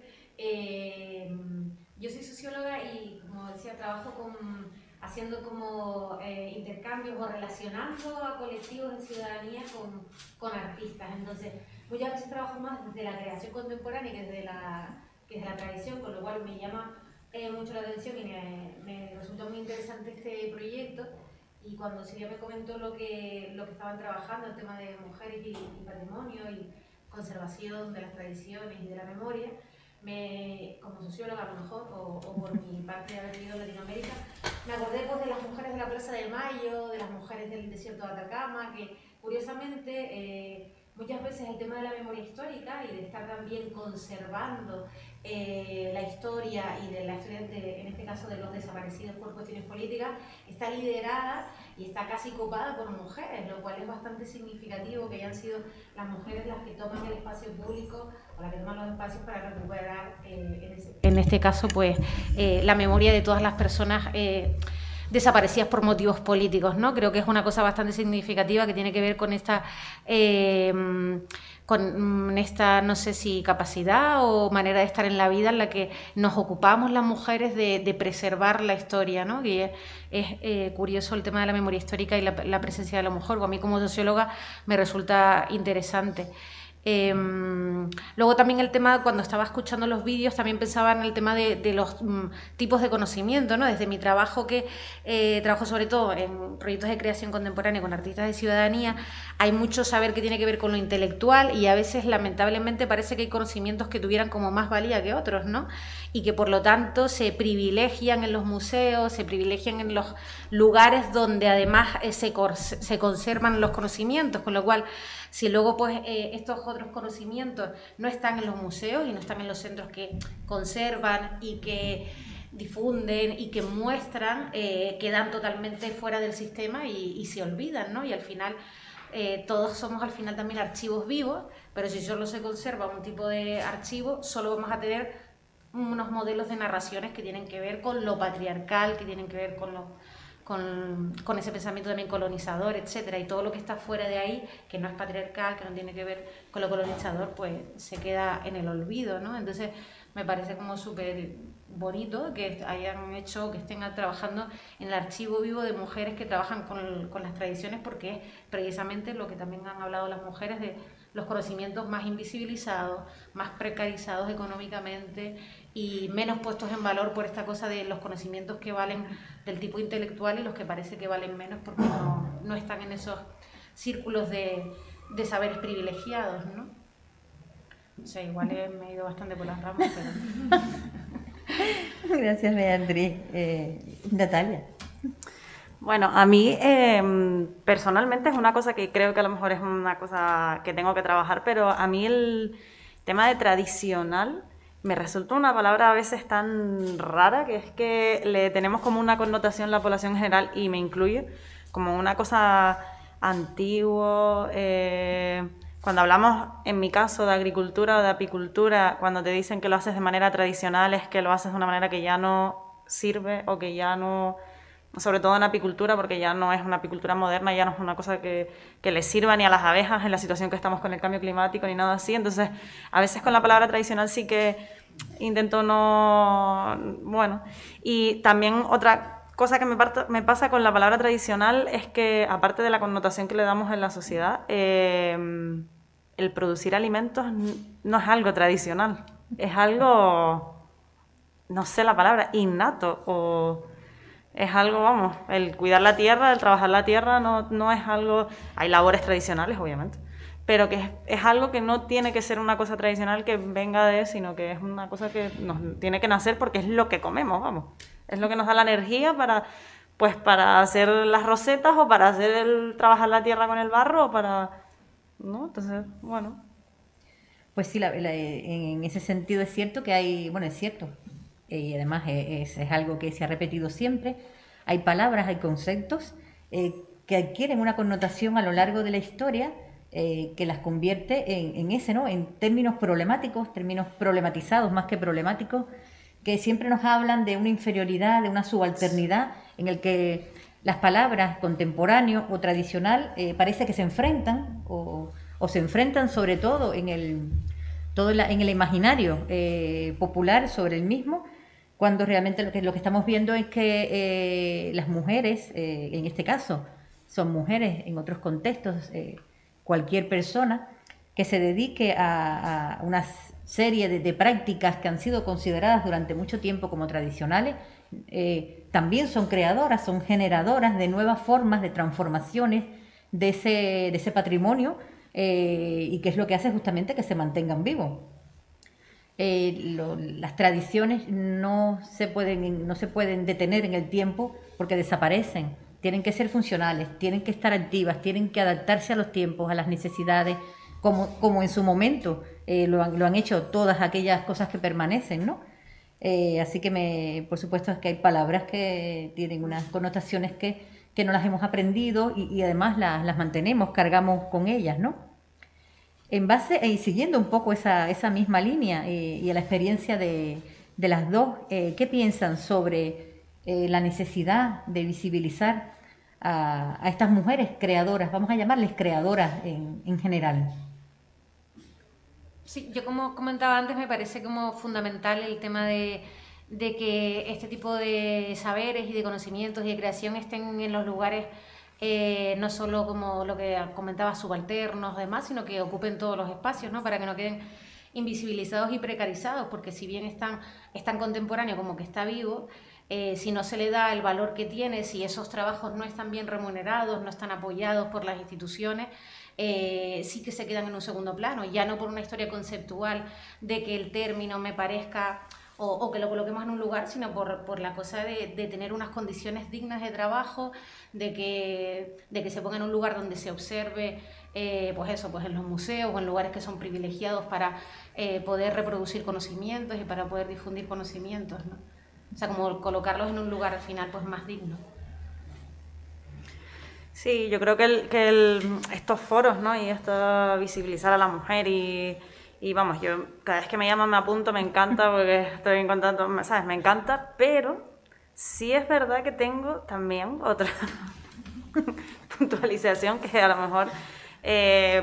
Yo soy socióloga y, como decía, trabajo haciendo como intercambios o relacionando a colectivos de ciudadanía con artistas. Entonces, muchas veces trabajo más desde la creación contemporánea que desde la tradición, con lo cual me llama mucho la atención y me resulta muy interesante este proyecto. Y cuando Silvia me comentó lo que estaban trabajando, el tema de mujeres y patrimonio y conservación de las tradiciones y de la memoria, como socióloga a lo mejor, o por mi parte de haber vivido en Latinoamérica, me acordé pues, de las mujeres de la Plaza de Mayo, de las mujeres del desierto de Atacama, que curiosamente muchas veces el tema de la memoria histórica y de estar también conservando la historia y de la historia, en este caso de los desaparecidos por cuestiones políticas, está liderada y está casi copada por mujeres, lo cual es bastante significativo que hayan sido las mujeres las que toman el espacio público o las que toman los espacios para recuperar, en este caso, pues la memoria de todas las personas desaparecidas por motivos políticos, ¿no? Creo que es una cosa bastante significativa que tiene que ver con esta no sé si capacidad o manera de estar en la vida en la que nos ocupamos las mujeres de preservar la historia, ¿no? Y es curioso el tema de la memoria histórica y la presencia de la mujer. A mí como socióloga me resulta interesante. Luego también el tema, cuando estaba escuchando los vídeos, también pensaba en el tema de los tipos de conocimiento, ¿no? Desde mi trabajo, que trabajo sobre todo en proyectos de creación contemporánea con artistas de ciudadanía, hay mucho saber que tiene que ver con lo intelectual y a veces lamentablemente parece que hay conocimientos que tuvieran como más valía que otros, ¿no? Y que por lo tanto se privilegian en los museos, se privilegian en los lugares donde además se conservan los conocimientos, con lo cual si luego pues estos otros conocimientos no están en los museos y no están en los centros que conservan y que difunden y que muestran, quedan totalmente fuera del sistema y se olvidan, ¿no? Y al final todos somos al final también archivos vivos, pero si solo se conserva un tipo de archivo, solo vamos a tener unos modelos de narraciones que tienen que ver con lo patriarcal, que tienen que ver con ese pensamiento también colonizador, etcétera, y todo lo que está fuera de ahí, que no es patriarcal, que no tiene que ver con lo colonizador, pues se queda en el olvido, ¿no? Entonces me parece como súper bonito que hayan hecho, que estén trabajando en el archivo vivo de mujeres que trabajan con las tradiciones, porque es precisamente lo que también han hablado las mujeres de los conocimientos más invisibilizados, más precarizados económicamente y menos puestos en valor por esta cosa de los conocimientos que valen del tipo intelectual y los que parece que valen menos porque no están en esos círculos de saberes privilegiados, ¿no? O sea, igual me he ido bastante por las ramas, pero... Gracias, Beatriz. Natalia. Bueno, a mí personalmente es una cosa que creo que a lo mejor es una cosa que tengo que trabajar, pero a mí el tema de tradicional me resulta una palabra a veces tan rara, que es que le tenemos como una connotación la población en general, y me incluye, como una cosa antigua. Cuando hablamos, en mi caso, de agricultura o de apicultura, cuando te dicen que lo haces de manera tradicional, es que lo haces de una manera que ya no sirve o que ya no... Sobre todo en apicultura, porque ya no es una apicultura moderna, ya no es una cosa que le sirva ni a las abejas en la situación que estamos con el cambio climático ni nada así. Entonces, a veces con la palabra tradicional sí que intento no... Bueno, y también otra cosa que me pasa con la palabra tradicional es que, aparte de la connotación que le damos en la sociedad, el producir alimentos no es algo tradicional, es algo, no sé la palabra, innato, o es algo, vamos, el cuidar la tierra, el trabajar la tierra no es algo... Hay labores tradicionales, obviamente, pero que es algo que no tiene que ser una cosa tradicional que venga de, sino que es una cosa que nos tiene que nacer porque es lo que comemos, vamos. Es lo que nos da la energía para hacer las rosetas o para trabajar la tierra con el barro o para... ¿no? Entonces, bueno. Pues sí, en ese sentido es cierto que hay, bueno, es cierto, y además es algo que se ha repetido siempre, hay palabras, hay conceptos que adquieren una connotación a lo largo de la historia que las convierte en ese, ¿no? En términos problemáticos, términos problematizados más que problemáticos, que siempre nos hablan de una inferioridad, de una subalternidad, en el que las palabras contemporáneo o tradicional parece que se enfrentan o se enfrentan sobre todo en el imaginario popular sobre el mismo, cuando realmente lo que estamos viendo es que las mujeres, en este caso, son mujeres, en otros contextos, cualquier persona que se dedique a una serie de prácticas que han sido consideradas durante mucho tiempo como tradicionales, también son creadoras, son generadoras de nuevas formas, de transformaciones de ese patrimonio, y que es lo que hace justamente que se mantengan vivos. Las tradiciones no se pueden detener en el tiempo porque desaparecen. Tienen que ser funcionales, tienen que estar activas, tienen que adaptarse a los tiempos, a las necesidades, como en su momento lo han hecho todas aquellas cosas que permanecen, ¿no? Así que por supuesto es que hay palabras que tienen unas connotaciones que no las hemos aprendido y además las mantenemos, cargamos con ellas, ¿no? En base y siguiendo un poco esa misma línea y a la experiencia de las dos, ¿qué piensan sobre la necesidad de visibilizar a estas mujeres creadoras? Vamos a llamarles creadoras en general. Sí, yo como comentaba antes, me parece como fundamental el tema de que este tipo de saberes y de conocimientos y de creación estén en los lugares, no solo como lo que comentaba, subalternos, demás, sino que ocupen todos los espacios, ¿no? Para que no queden invisibilizados y precarizados, porque si bien es tan contemporáneo como que está vivo, si no se le da el valor que tiene, si esos trabajos no están bien remunerados, no están apoyados por las instituciones, sí que se quedan en un segundo plano, ya no por una historia conceptual de que el término me parezca o que lo coloquemos en un lugar, sino por la cosa de tener unas condiciones dignas de trabajo, de que se ponga en un lugar donde se observe, pues en los museos o en lugares que son privilegiados para poder reproducir conocimientos y para poder difundir conocimientos, ¿no? O sea, como colocarlos en un lugar al final pues más digno. Sí, yo creo que estos foros, ¿no? Y esto visibilizar a la mujer y vamos, yo cada vez que me llaman me apunto, me encanta porque estoy en contacto, ¿sabes? Me encanta, pero sí es verdad que tengo también otra puntualización que a lo mejor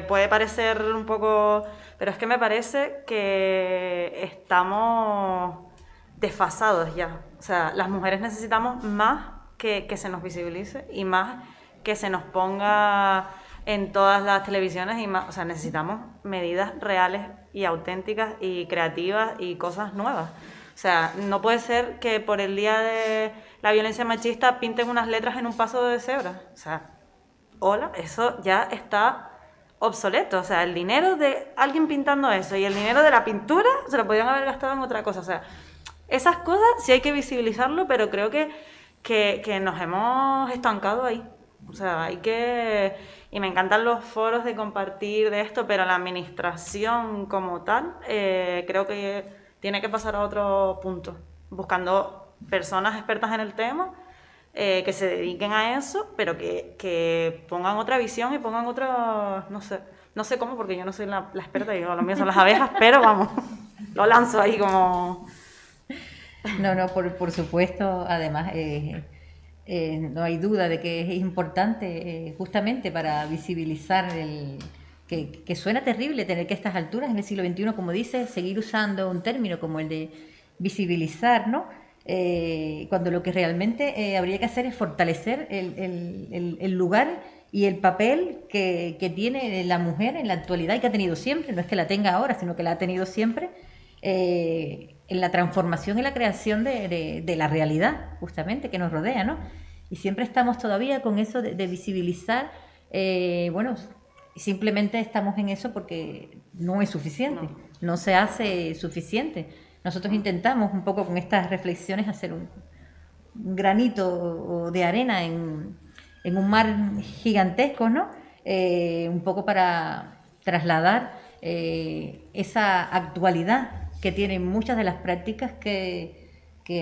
puede parecer un poco, pero es que me parece que estamos desfasados ya. O sea, las mujeres necesitamos más que se nos visibilice y más que se nos ponga en todas las televisiones y más, o sea, necesitamos medidas reales y auténticas y creativas y cosas nuevas. O sea, no puede ser que por el día de la violencia machista pinten unas letras en un paso de cebra. O sea, hola, eso ya está obsoleto. O sea, el dinero de alguien pintando eso y el dinero de la pintura se lo podrían haber gastado en otra cosa. O sea, esas cosas sí hay que visibilizarlo, pero creo que nos hemos estancado ahí. O sea, hay que... Y me encantan los foros de compartir de esto, pero la administración como tal creo que tiene que pasar a otro punto, buscando personas expertas en el tema que se dediquen a eso, pero que pongan otra visión y pongan otra... No sé cómo, porque yo no soy la experta, yo lo mío son las abejas, pero vamos, lo lanzo ahí como... No, por supuesto, además... no hay duda de que es importante justamente para visibilizar que suena terrible tener que a estas alturas en el siglo XXI, como dice, seguir usando un término como el de visibilizar, ¿no? Cuando lo que realmente habría que hacer es fortalecer el lugar y el papel que tiene la mujer en la actualidad y que ha tenido siempre, no es que la tenga ahora, sino que la ha tenido siempre, en la transformación y la creación de la realidad, justamente, que nos rodea, ¿no? Y siempre estamos todavía con eso de visibilizar, bueno, simplemente estamos en eso porque no es suficiente, no se hace suficiente. Nosotros intentamos un poco con estas reflexiones hacer un granito de arena en un mar gigantesco, ¿no? Un poco para trasladar esa actualidad que tienen muchas de las prácticas que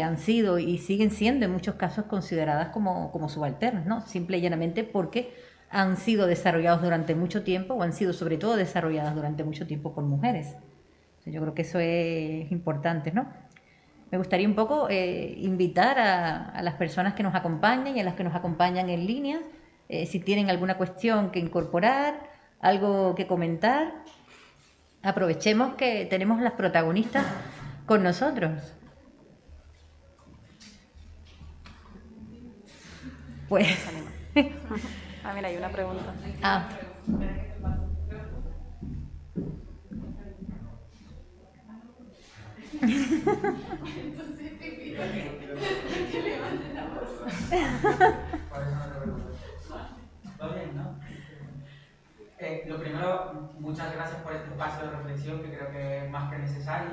han sido y siguen siendo en muchos casos consideradas como subalternas, ¿no? Simple y llanamente porque han sido desarrollados durante mucho tiempo o han sido sobre todo desarrolladas durante mucho tiempo por mujeres. Yo creo que eso es importante, ¿no? Me gustaría un poco invitar a las personas que nos acompañan y a las que nos acompañan en línea, si tienen alguna cuestión que incorporar, algo que comentar. Aprovechemos que tenemos las protagonistas con nosotros. Pues... mira, hay una pregunta. ¿Todo bien, no? Lo primero, muchas gracias por este espacio de reflexión que creo que es más que necesario.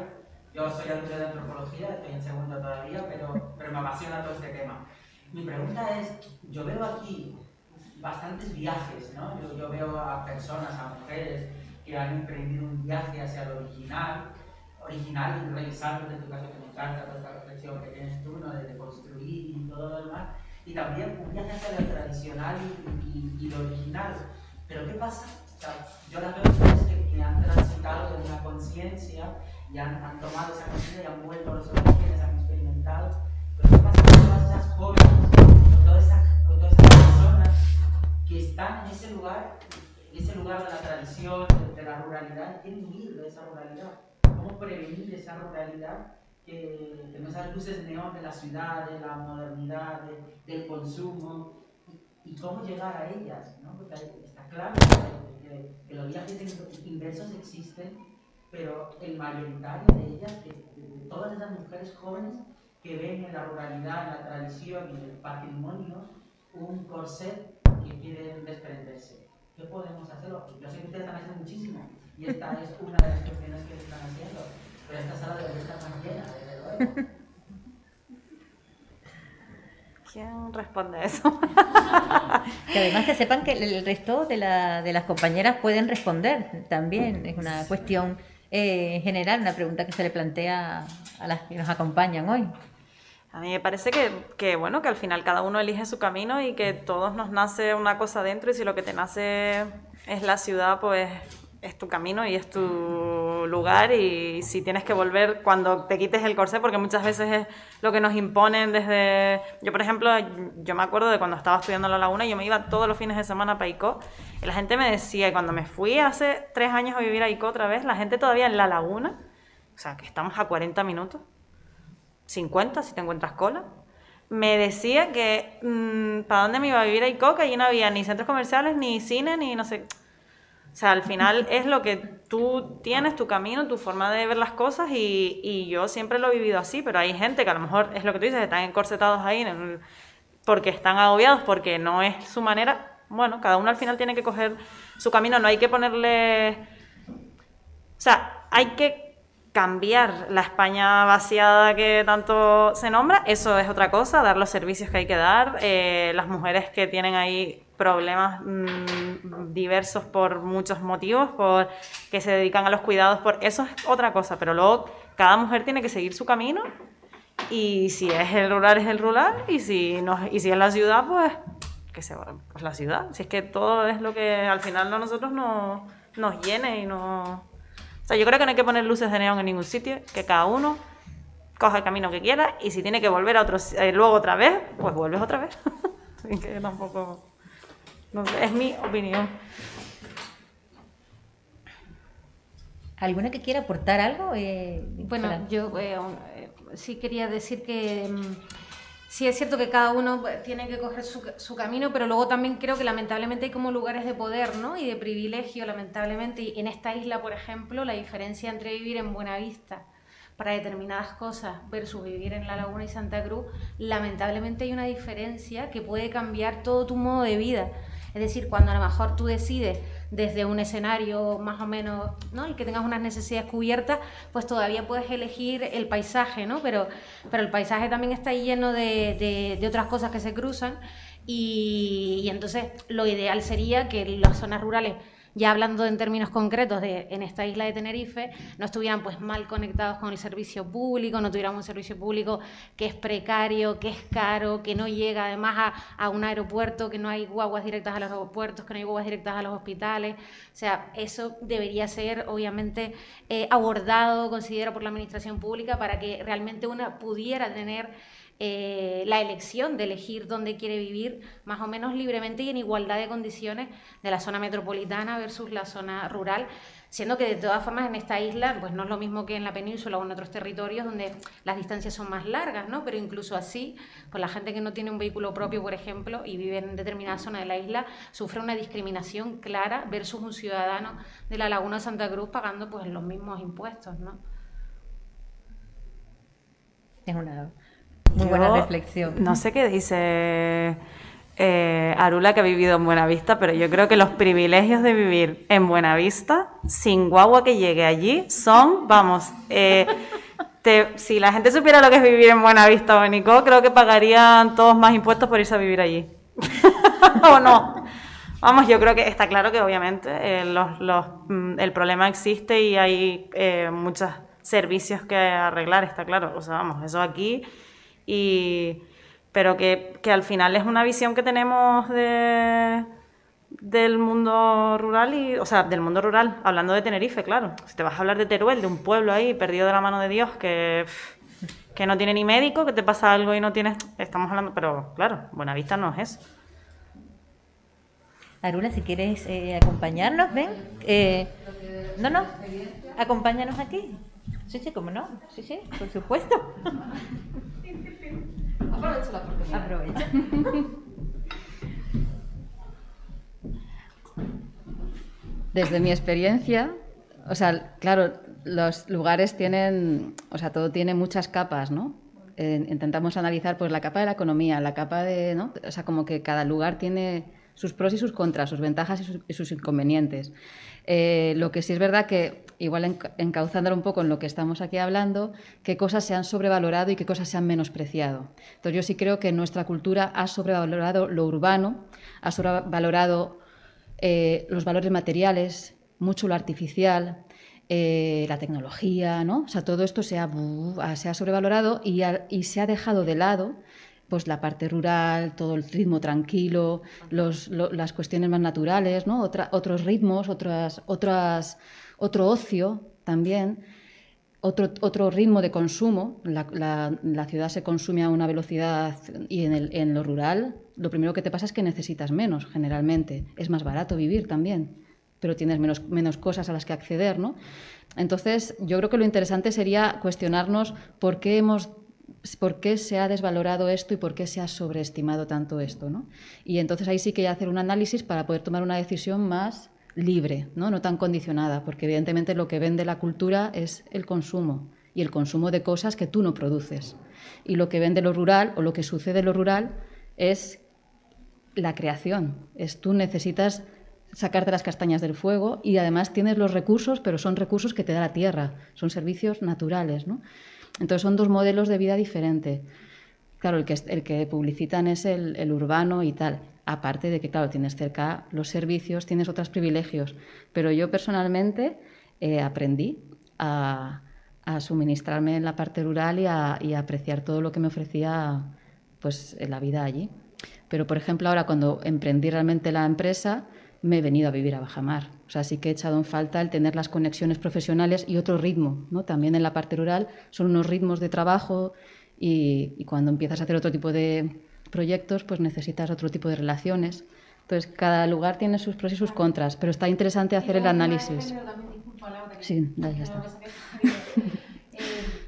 Yo soy alumno de antropología, estoy en segundo todavía, pero me apasiona todo este tema. Mi pregunta es, yo veo aquí bastantes viajes, ¿no? Yo veo a personas, a mujeres que han emprendido un viaje hacia lo original y revisando desde tu caso que me encanta toda esta reflexión que tienes tú, ¿no? De construir y todo lo demás, y también un viaje hacia lo tradicional y lo original. Pero ¿qué pasa? O sea, yo las veo mujeres que han transitado de una conciencia y han tomado esa conciencia y han vuelto a los orígenes, han experimentado. Pero ¿qué pasa con todas esas jóvenes, con todas esas personas que están en ese lugar de la tradición, de la ruralidad, y quieren huir de esa ruralidad? ¿Cómo prevenir esa ruralidad que no esas luces neón de la ciudad, de la modernidad, del consumo? ¿Y cómo llegar a ellas? ¿No? Porque está claro que los viajes inversos existen, pero el mayoritario de ellas, de todas esas mujeres jóvenes que ven en la ruralidad, en la tradición y en el patrimonio un corset que quieren desprenderse. ¿Qué podemos hacer? Yo sé que ustedes están haciendo muchísimo y esta es una de las cuestiones que están haciendo, pero esta sala debe estar más llena, desde luego. ¿Quién responde a eso? Que además que sepan que el resto de las compañeras pueden responder también. Es una cuestión general, una pregunta que se le plantea a las que nos acompañan hoy. A mí me parece que bueno, que al final cada uno elige su camino y que todos nos nace una cosa dentro, y si lo que te nace es la ciudad, pues es tu camino y es tu lugar, y si tienes que volver cuando te quites el corsé, porque muchas veces es lo que nos imponen desde... Yo, por ejemplo, yo me acuerdo de cuando estaba estudiando en La Laguna, yo me iba todos los fines de semana para Icó, y la gente me decía, y cuando me fui hace 3 años a vivir a Icó otra vez, la gente todavía en La Laguna, o sea, que estamos a 40 minutos, 50 si te encuentras cola, me decía que para dónde me iba a vivir a Icó, que allí no había ni centros comerciales, ni cine, ni no sé. O sea, al final es lo que tú tienes, tu camino, tu forma de ver las cosas, y yo siempre lo he vivido así, pero hay gente que a lo mejor es lo que tú dices, están encorsetados ahí porque están agobiados, porque no es su manera. Bueno, cada uno al final tiene que coger su camino, no hay que ponerle... O sea, hay que cambiar la España vaciada que tanto se nombra, eso es otra cosa, dar los servicios que hay que dar, las mujeres que tienen ahí problemas diversos por muchos motivos, por que se dedican a los cuidados, por eso es otra cosa, pero luego cada mujer tiene que seguir su camino, y si es el rural, y si es la ciudad, pues que se va, pues la ciudad, si es que todo es lo que al final a nosotros nos llene y no... O sea, yo creo que no hay que poner luces de neón en ningún sitio, que cada uno coja el camino que quiera, y si tiene que volver a luego otra vez, pues vuelves otra vez. Así que tampoco... No sé, es mi opinión. ¿Alguna que quiera aportar algo? Bueno, yo sí quería decir que sí es cierto que cada uno tiene que coger su camino, pero luego también creo que lamentablemente hay como lugares de poder, ¿no? Y de privilegio, lamentablemente. Y en esta isla, por ejemplo, la diferencia entre vivir en Buenavista para determinadas cosas versus vivir en La Laguna y Santa Cruz, lamentablemente hay una diferencia que puede cambiar todo tu modo de vida. Es decir, cuando a lo mejor tú decides desde un escenario más o menos, ¿no?, el que tengas unas necesidades cubiertas, pues todavía puedes elegir el paisaje, ¿no? Pero el paisaje también está lleno de otras cosas que se cruzan, y entonces lo ideal sería que las zonas rurales ya hablando en términos concretos en esta isla de Tenerife, no estuvieran pues mal conectados con el servicio público, no tuviéramos un servicio público que es precario, que es caro, que no llega además a un aeropuerto, que no hay guaguas directas a los aeropuertos, que no hay guaguas directas a los hospitales. O sea, eso debería ser obviamente abordado, considerado por la administración pública para que realmente una pudiera tener la elección de elegir dónde quiere vivir más o menos libremente y en igualdad de condiciones de la zona metropolitana versus la zona rural, siendo que de todas formas en esta isla pues no es lo mismo que en la península o en otros territorios donde las distancias son más largas, ¿no? Pero incluso así, pues la gente que no tiene un vehículo propio, por ejemplo, y vive en determinada zona de la isla, sufre una discriminación clara versus un ciudadano de la Laguna de Santa Cruz pagando pues los mismos impuestos, ¿no? Es una muy buena reflexión. No sé qué dice Arula, que ha vivido en Buenavista, pero yo creo que los privilegios de vivir en Buenavista, sin guagua que llegue allí, son, vamos, si la gente supiera lo que es vivir en Buenavista o en Icó, creo que pagarían todos más impuestos por irse a vivir allí. ¿O no? Vamos, yo creo que está claro que obviamente el problema existe y hay muchos servicios que arreglar, está claro. O sea, vamos, eso aquí... pero que al final es una visión que tenemos del mundo rural, o sea, del mundo rural, hablando de Tenerife, claro. Si te vas a hablar de Teruel, de un pueblo ahí perdido de la mano de Dios, que no tiene ni médico, que te pasa algo y no tienes... Estamos hablando, pero claro, Buenavista no es eso. Arula, si quieres acompañarnos, ven. No, acompáñanos aquí. Sí, cómo no. Sí, por supuesto. Aprovecha la oportunidad. Aprovecha. Desde mi experiencia, o sea, claro, los lugares tienen, o sea, todo tiene muchas capas, ¿no? Intentamos analizar pues la capa de la economía, la capa de, ¿no? O sea, como que cada lugar tiene sus pros y sus contras, sus ventajas y sus inconvenientes. Lo que sí es verdad que, igual encauzándolo un poco en lo que estamos aquí hablando, qué cosas se han sobrevalorado y qué cosas se han menospreciado. Entonces yo sí creo que nuestra cultura ha sobrevalorado lo urbano, ha sobrevalorado los valores materiales, mucho lo artificial, la tecnología, ¿no? O sea, todo esto se ha sobrevalorado y se ha dejado de lado pues la parte rural, todo el ritmo tranquilo, las cuestiones más naturales, ¿no? Otros ritmos, otro ocio también, otro ritmo de consumo. La ciudad se consume a una velocidad y en lo rural lo primero que te pasa es que necesitas menos, generalmente. Es más barato vivir también, pero tienes menos cosas a las que acceder, ¿no? Entonces, yo creo que lo interesante sería cuestionarnos por qué se ha desvalorado esto y por qué se ha sobreestimado tanto esto, ¿no? Y entonces ahí sí que hay que hacer un análisis para poder tomar una decisión más libre, no tan condicionada, porque evidentemente lo que vende la cultura es el consumo y el consumo de cosas que tú no produces. Y lo que vende lo rural o lo que sucede en lo rural es la creación. Tú necesitas sacarte las castañas del fuego y además tienes los recursos, pero son recursos que te da la tierra, son servicios naturales, ¿no? Entonces son dos modelos de vida diferentes. Claro, el que publicitan es el urbano y tal. Aparte de que, claro, tienes cerca los servicios, tienes otros privilegios. Pero yo personalmente aprendí a suministrarme en la parte rural y a apreciar todo lo que me ofrecía pues, la vida allí. Pero, por ejemplo, ahora cuando emprendí realmente la empresa, me he venido a vivir a bajamar. O sea, sí que he echado en falta el tener las conexiones profesionales y otro ritmo, ¿no? También en la parte rural son unos ritmos de trabajo y cuando empiezas a hacer otro tipo de proyectos, pues necesitas otro tipo de relaciones. Entonces, cada lugar tiene sus pros y sus contras, pero está interesante hacer el análisis. Sí, ya está.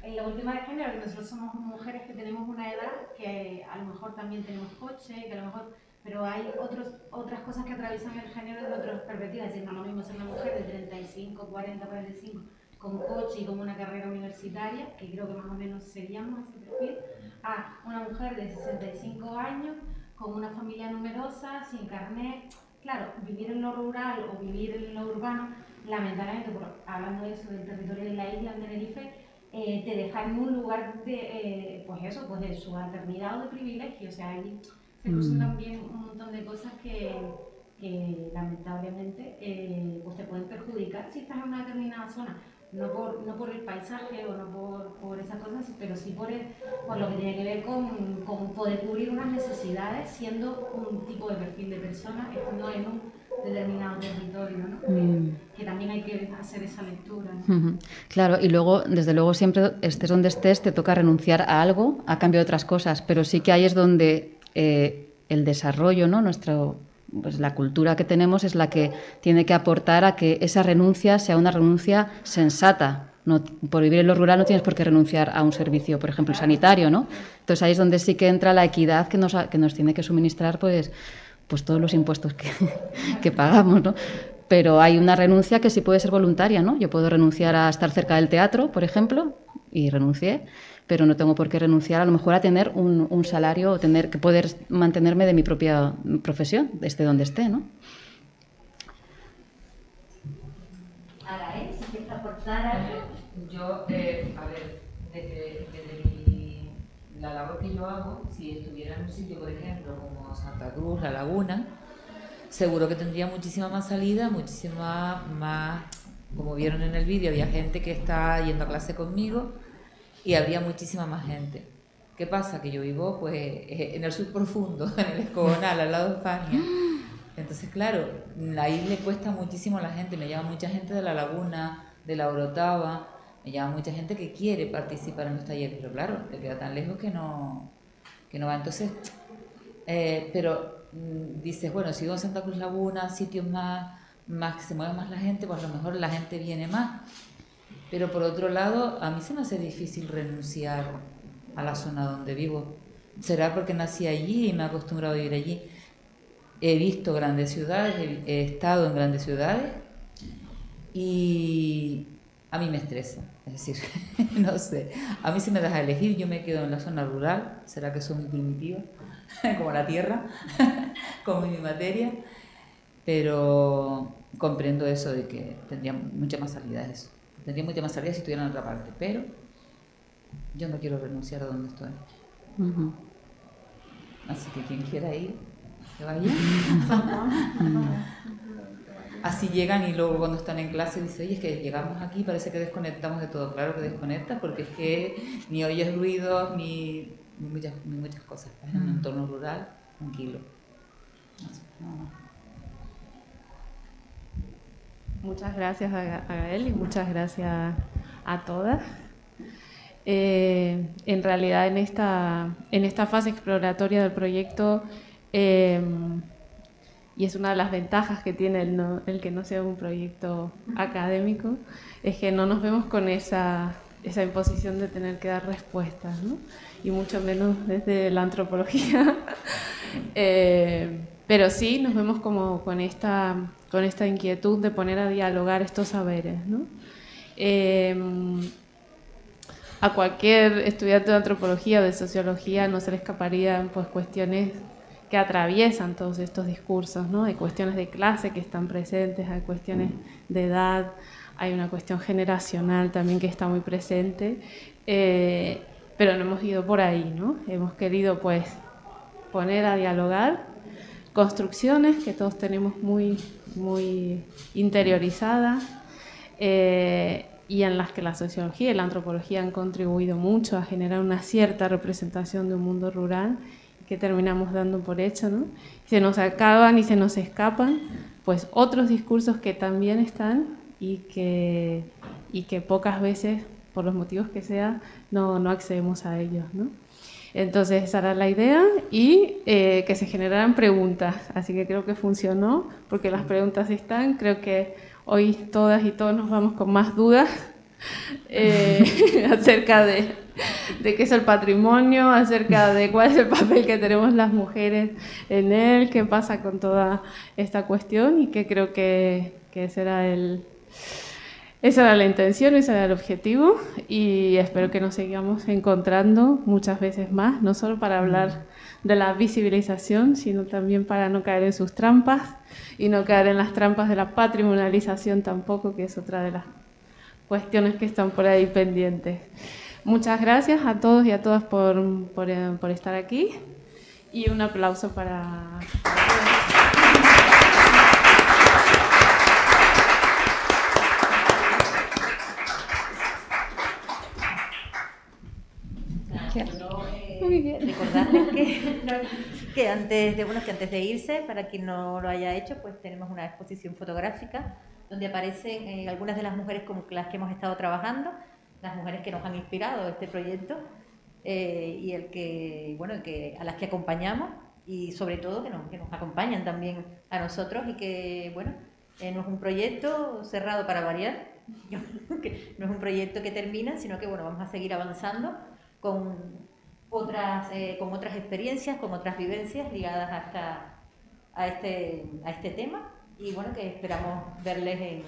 En la última de género, que nosotros somos mujeres que tenemos una edad que a lo mejor también tenemos coche, que a lo mejor... Pero hay otras cosas que atraviesan el género de otras perspectivas. Es decir, no es lo mismo ser una mujer de 35, 40, 45 con coche y con una carrera universitaria, que creo que más o menos seríamos ese perfil, a una mujer de 65 años con una familia numerosa, sin carnet. Claro, vivir en lo rural o vivir en lo urbano, lamentablemente, hablando de eso, del territorio de la isla de Tenerife, te deja en un lugar de, de subalternidad o de privilegio. O sea, ahí se cruzan también un montón de cosas que que lamentablemente pues te pueden perjudicar si estás en una determinada zona. No por el paisaje o no por esas cosas, pero sí por lo que tiene que ver con poder cubrir unas necesidades siendo un tipo de perfil de persona, estando en un determinado territorio, ¿no? Que también hay que hacer esa lectura, ¿no? Claro, y luego, desde luego, siempre estés donde estés, te toca renunciar a algo a cambio de otras cosas, pero sí que ahí es donde el desarrollo, ¿no? Pues la cultura que tenemos es la que tiene que aportar a que esa renuncia sea una renuncia sensata. No, por vivir en lo rural no tienes por qué renunciar a un servicio, por ejemplo, sanitario, ¿no? Entonces ahí es donde sí que entra la equidad que nos tiene que suministrar pues todos los impuestos que pagamos, ¿no? Pero hay una renuncia que sí puede ser voluntaria, ¿no? Yo puedo renunciar a estar cerca del teatro, por ejemplo, y renuncié, pero no tengo por qué renunciar a lo mejor a tener un salario o tener que poder mantenerme de mi propia profesión, esté donde esté, ¿no? Arael, si quieres aportar algo. Yo, a ver, desde la labor que yo hago, si estuviera en un sitio, por ejemplo, como Santa Cruz, La Laguna, seguro que tendría muchísima más salida, muchísima más, como vieron en el vídeo, había gente que está yendo a clase conmigo y habría muchísima más gente. ¿Qué pasa? Que yo vivo pues en el subprofundo, en el Escogonal, al lado de Fania. Entonces, claro, ahí le cuesta muchísimo a la gente. Me llama mucha gente de La Laguna, de La Orotava, me llama mucha gente que quiere participar en los talleres, pero claro, le queda tan lejos que no va. Entonces, pero dices, bueno, si vivo en Santa Cruz Laguna, sitios más que se mueve más la gente, pues a lo mejor la gente viene más. Pero por otro lado, a mí se me hace difícil renunciar a la zona donde vivo. Será porque nací allí y me he acostumbrado a vivir allí. He visto grandes ciudades, he estado en grandes ciudades y a mí me estresa. Es decir, no sé, a mí si me das a elegir, yo me quedo en la zona rural. Será que soy muy primitiva, como la tierra, como mi materia, pero comprendo eso de que tendría mucha más salida eso. Tendría mucha más salida si estuviera en otra parte, pero yo no quiero renunciar a donde estoy. Así que quien quiera ir, que vaya. Así llegan y luego cuando están en clase dicen, oye, es que llegamos aquí, parece que desconectamos de todo. Claro que desconecta, porque es que ni oyes ruidos, ni muchas cosas. Es en un entorno rural, tranquilo. Muchas gracias a Gael y muchas gracias a todas. En realidad en esta fase exploratoria del proyecto, y es una de las ventajas que tiene el que no sea un proyecto académico, es que no nos vemos con esa imposición de tener que dar respuestas, ¿no? Y mucho menos desde la antropología. Pero sí nos vemos como con esta inquietud de poner a dialogar estos saberes, ¿no? A cualquier estudiante de antropología o de sociología no se le escaparían pues cuestiones que atraviesan todos estos discursos, ¿no? Hay cuestiones de clase que están presentes, hay cuestiones de edad, hay una cuestión generacional también que está muy presente, pero no hemos ido por ahí, ¿no? Hemos querido pues poner a dialogar construcciones que todos tenemos muy interiorizadas, y en las que la sociología y la antropología han contribuido mucho a generar una cierta representación de un mundo rural que terminamos dando por hecho, ¿no? Se nos acaban y se nos escapan pues otros discursos que también están y que pocas veces, por los motivos que sea, no accedemos a ellos, ¿no? Entonces esa era la idea y que se generaran preguntas, así que creo que funcionó porque las preguntas están. Creo que hoy todas y todos nos vamos con más dudas acerca de qué es el patrimonio, acerca de cuál es el papel que tenemos las mujeres en él, qué pasa con toda esta cuestión, y que creo que esa era la intención, ese era el objetivo, y espero que nos sigamos encontrando muchas veces más, no solo para hablar de la visibilización, sino también para no caer en sus trampas y no caer en las trampas de la patrimonialización tampoco, que es otra de las cuestiones que están por ahí pendientes. Muchas gracias a todos y a todas por estar aquí, y un aplauso para todos. Gracias. Recordarles que antes de irse, para quien no lo haya hecho, pues tenemos una exposición fotográfica donde aparecen algunas de las mujeres con las que hemos estado trabajando, las mujeres que nos han inspirado este proyecto y a las que acompañamos y sobre todo que nos acompañan también a nosotros y que, bueno, no es un proyecto cerrado para variar, no es un proyecto que termina, sino que, bueno, vamos a seguir avanzando con otras experiencias, con otras vivencias ligadas a este tema y, bueno, que esperamos verles